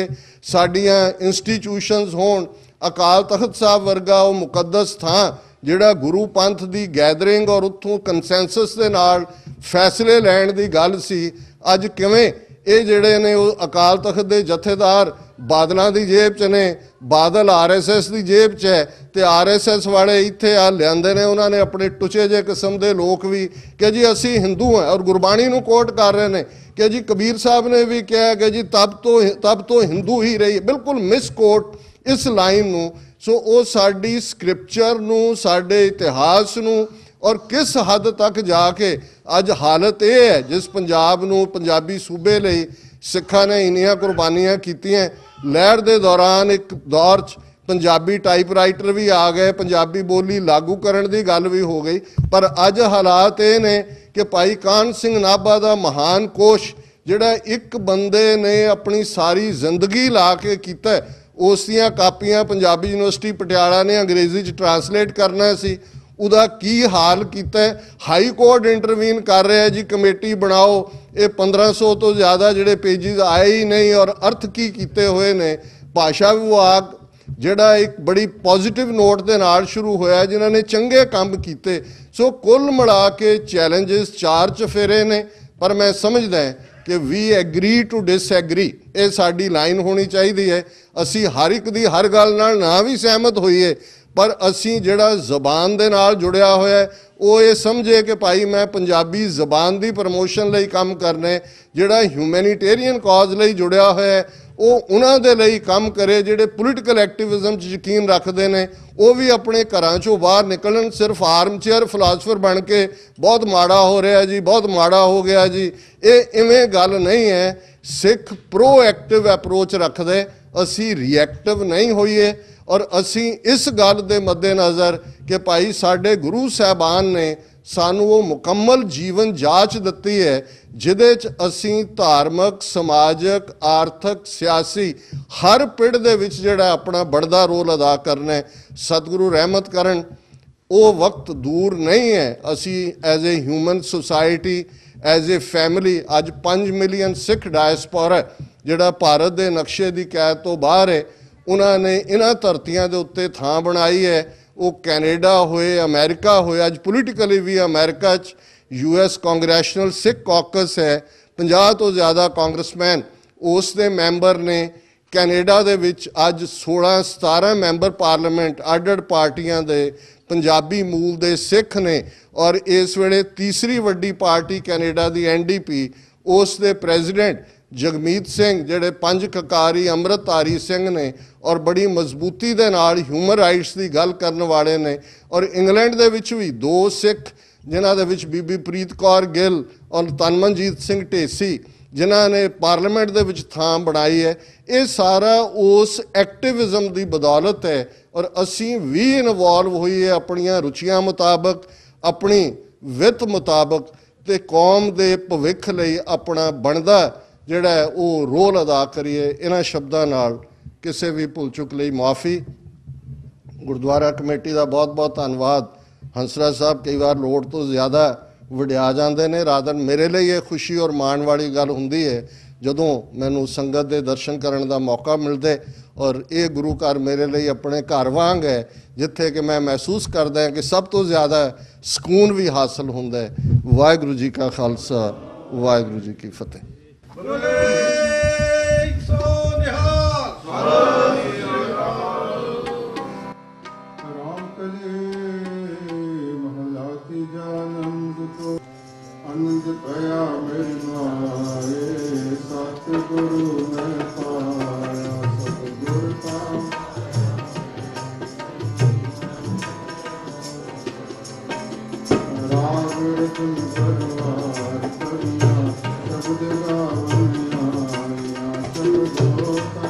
साड़ियाँ इंस्टीट्यूशनस होण, अकाल तख्त साहब वर्गा वो मुकद्दस थां जिहड़ा गुरु पंथ की गैदरिंग और उत्थों कंसैंसस के नाल फैसले लैण की गल सी। अज किवें ये जिहड़े ने वो अकाल तख्त के जथेदार बादलों की जेब च ने, बादल RSS की जेब च है तो RSS वाले इत्थे आ लियाते हैं, उन्होंने अपने टुचे जे किस्म के लोग भी कि जी असी हिंदू हैं और गुरबाणी नूं कोट कर रहे हैं कि जी कबीर साहब ने भी कहा कि जी तब तो हिंदू ही रही। बिल्कुल मिस कोट इस लाइन नूं। सो वो साडी स्क्रिप्चर नूं, साडे इतिहास नूं और किस हद तक जाके अज हालत ये है, जिस पंजाब नूं, पंजाबी सूबे लई सिखा ने इन्नियां कुर्बानियां कीतियां। लहर के दौरान एक दौर च पंजाबी टाइपराइटर भी आ गए, पंजाबी बोली लागू करने की गल भी हो गई। पर अज हालात ये ने कि भाई कान सिंह नाभा का महान कोश जिहड़ा एक बंदे ने अपनी सारी जिंदगी ला के कीता, उस दियां कापियां पंजाबी यूनिवर्सिटी पटियाला ने अंग्रेजी च ट्रांसलेट करना सी, उदा की हाल किया। हाई कोर्ट इंटरवीन कर रहा है जी, कमेटी बनाओ। ये 1500 तो ज़्यादा जिहड़े पेजिज आए ही नहीं और अर्थ की किए हुए ने। भाषा विभाग जिहड़ा एक बड़ी पॉजिटिव नोट के नाल शुरू होया, जिन्होंने चंगे काम किए। सो कुल मिला के चैलेंजिस 4 चफेरे ने, पर मैं समझदा कि वी एग्री टू डिसएग्री, ये साडी लाइन होनी चाहिए है। असी हर एक दी हर गल नाल ना भी सहमत होईए, पर असी जिहड़ा जबान दे नाल जुड़िया होया वो ये समझे कि भाई मैं पंजाबी जबान की प्रमोशन लई काम करना है। जिहड़ा ह्यूमैनिटेरियन कॉज लई जुड़िया होया वो उन्हां दे लई काम करे। जिहड़े पोलिटिकल एक्टिविज्म च यकीन रखते हैं वो भी अपने घरां चों बाहर निकलन। सिर्फ आर्म चेयर फिलासफर बन के बहुत माड़ा हो रहा जी, बहुत माड़ा हो गया जी, ये इवें गल नहीं है। सिख प्रोएक्टिव अप्रोच रखदे, असी रिएक्टिव नहीं होईए। और असी इस गल के मद्देनज़र कि भाई साडे गुरु साहबान ने सानू वो मुकम्मल जीवन जाच दिती है जिहदे च असी धार्मिक, समाजक, आर्थिक, सियासी हर पिड़ दे विच जिहड़ा अपना बढ़दा रोल अदा करना है। सतगुरु रहमत करन वो वक्त दूर नहीं है। असी as a human society, as a family, अज 5 मिलियन सिख डायस्पोरा जिहड़ा भारत के नक्शे की कैद तो बाहर है, उन्होंने इन्हां धरतियां दे उत्ते थां बनाई है। वो कैनेडा होए, अमेरिका होए, अज पोलिटिकली भी अमेरिका च US कांग्रेशनल सिख कॉकस है, 50 तो ज़्यादा कांग्रेसमैन उस दे मैंबर ने। ਕੈਨੇਡਾ ਦੇ ਵਿੱਚ ਅੱਜ 16-17 ਮੈਂਬਰ ਪਾਰਲੀਮੈਂਟ ਅੱਡ-ਅੱਡ ਪਾਰਟੀਆਂ ਦੇ ਪੰਜਾਬੀ ਮੂਲ ਦੇ ਸਿੱਖ ਨੇ ਔਰ ਇਸ ਵੇਲੇ ਤੀਸਰੀ ਵੱਡੀ ਪਾਰਟੀ ਕੈਨੇਡਾ ਦੀ NDP ਉਸ ਦੇ ਪ੍ਰੈਜ਼ੀਡੈਂਟ ਜਗਮੀਤ ਸਿੰਘ ਜਿਹੜੇ ਪੰਜ ਕਕਾਰੀ ਅੰਮ੍ਰਿਤਧਾਰੀ ਸਿੰਘ ਨੇ ਔਰ ਬੜੀ ਮਜ਼ਬੂਤੀ ਦੇ ਨਾਲ ਹਿਊਮਨ ਰਾਈਟਸ ਦੀ ਗੱਲ ਕਰਨ ਵਾਲੇ ਨੇ। ਔਰ ਇੰਗਲੈਂਡ ਦੇ ਵਿੱਚ ਵੀ 2 ਸਿੱਖ ਜਿਨ੍ਹਾਂ ਦੇ ਵਿੱਚ ਬੀਬੀ ਪ੍ਰੀਤ ਕੌਰ ਗਿੱਲ ਔਰ ਤਨਮਨਜੀਤ ਸਿੰਘ ਢੇਸੀ ਜਿਨ੍ਹਾਂ ਨੇ ਪਾਰਲੀਮੈਂਟ ਦੇ ਵਿੱਚ ਥਾਂ ਬਣਾਈ ਹੈ। ਇਹ ਸਾਰਾ ਉਸ ਐਕਟਿਵਿਜ਼ਮ ਦੀ ਬਦੌਲਤ ਹੈ ਔਰ ਅਸੀਂ ਵੀ ਇਨਵੋਲਵ ਹੋਈਏ ਆਪਣੀਆਂ ਰੁਚੀਆਂ ਮੁਤਾਬਕ, ਆਪਣੀ ਵਿੱਤ ਮੁਤਾਬਕ ਤੇ ਕੌਮ ਦੇ ਭਵਿੱਖ ਲਈ ਆਪਣਾ ਬਣਦਾ ਜਿਹੜਾ ਉਹ ਰੋਲ ਅਦਾ ਕਰੀਏ। ਇਹਨਾਂ ਸ਼ਬਦਾਂ ਨਾਲ ਕਿਸੇ ਵੀ ਭੁੱਲ ਚੁੱਕ ਲਈ ਮਾਫੀ। ਗੁਰਦੁਆਰਾ ਕਮੇਟੀ ਦਾ ਬਹੁਤ ਬਹੁਤ ਧੰਨਵਾਦ। ਹੰਸਰਾਜ ਸਾਹਿਬ ਕਈ ਵਾਰ ਲੋੜ ਤੋਂ ਜ਼ਿਆਦਾ ਵਡਿਆ ਜਾਂਦੇ ਨੇ। ਰਾਦਨ ਮੇਰੇ ਲਈ ਇਹ ਖੁਸ਼ੀ ਔਰ ਮਾਣ ਵਾਲੀ ਗੱਲ ਹੁੰਦੀ ਹੈ ਜਦੋਂ ਮੈਨੂੰ ਸੰਗਤ ਦੇ ਦਰਸ਼ਨ ਕਰਨ ਦਾ ਮੌਕਾ ਮਿਲਦੇ ਔਰ ਇਹ ਗੁਰੂ ਘਰ ਮੇਰੇ ਲਈ ਆਪਣੇ ਘਰ ਵਾਂਗ ਹੈ ਜਿੱਥੇ ਕਿ ਮੈਂ ਮਹਿਸੂਸ ਕਰਦਾ ਹਾਂ ਕਿ ਸਭ ਤੋਂ ਜ਼ਿਆਦਾ ਸਕੂਨ ਵੀ ਹਾਸਲ ਹੁੰਦਾ ਹੈ। ਵਾਹਿਗੁਰੂ ਜੀ ਕਾ ਖਾਲਸਾ, ਵਾਹਿਗੁਰੂ ਜੀ ਕੀ ਫਤਿਹ।
आनंद पया मेरे माए सतगुरु ने पाया सतगुरु का राग रतन परवार करिया शब्द गावनिया शब्द होता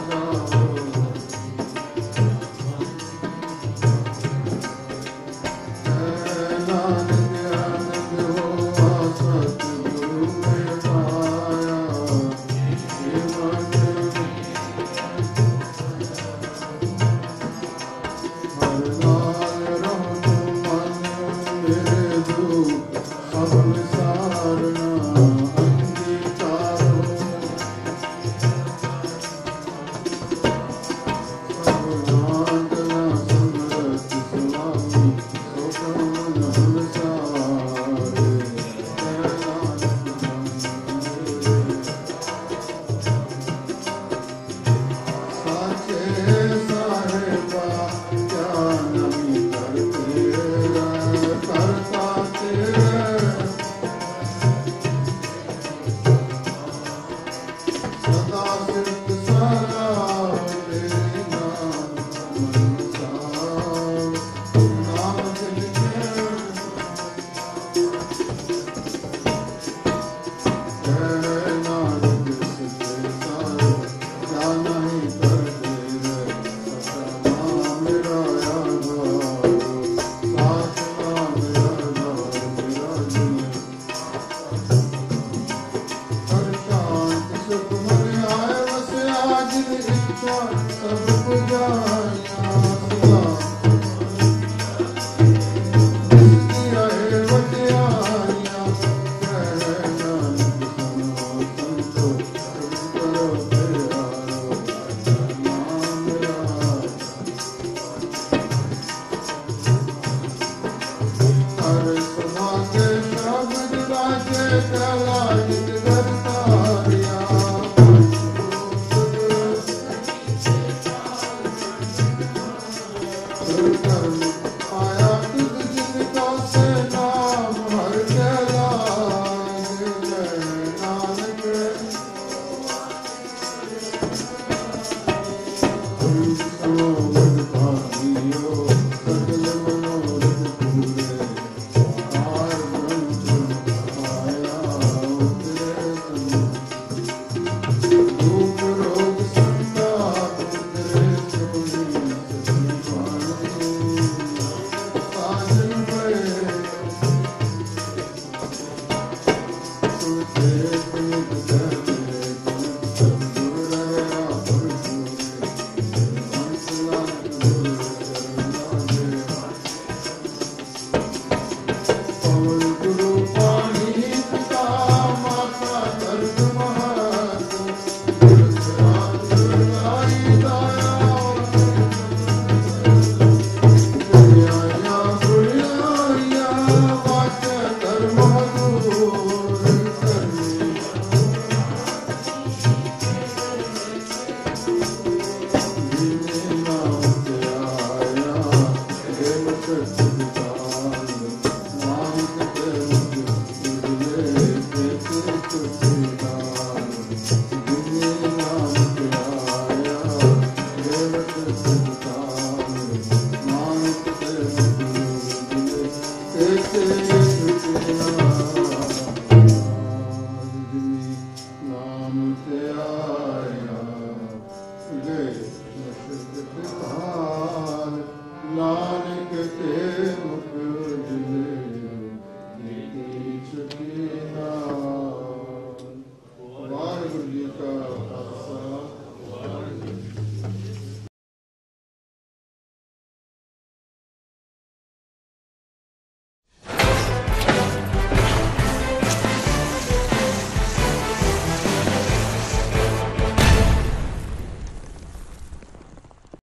Thank you.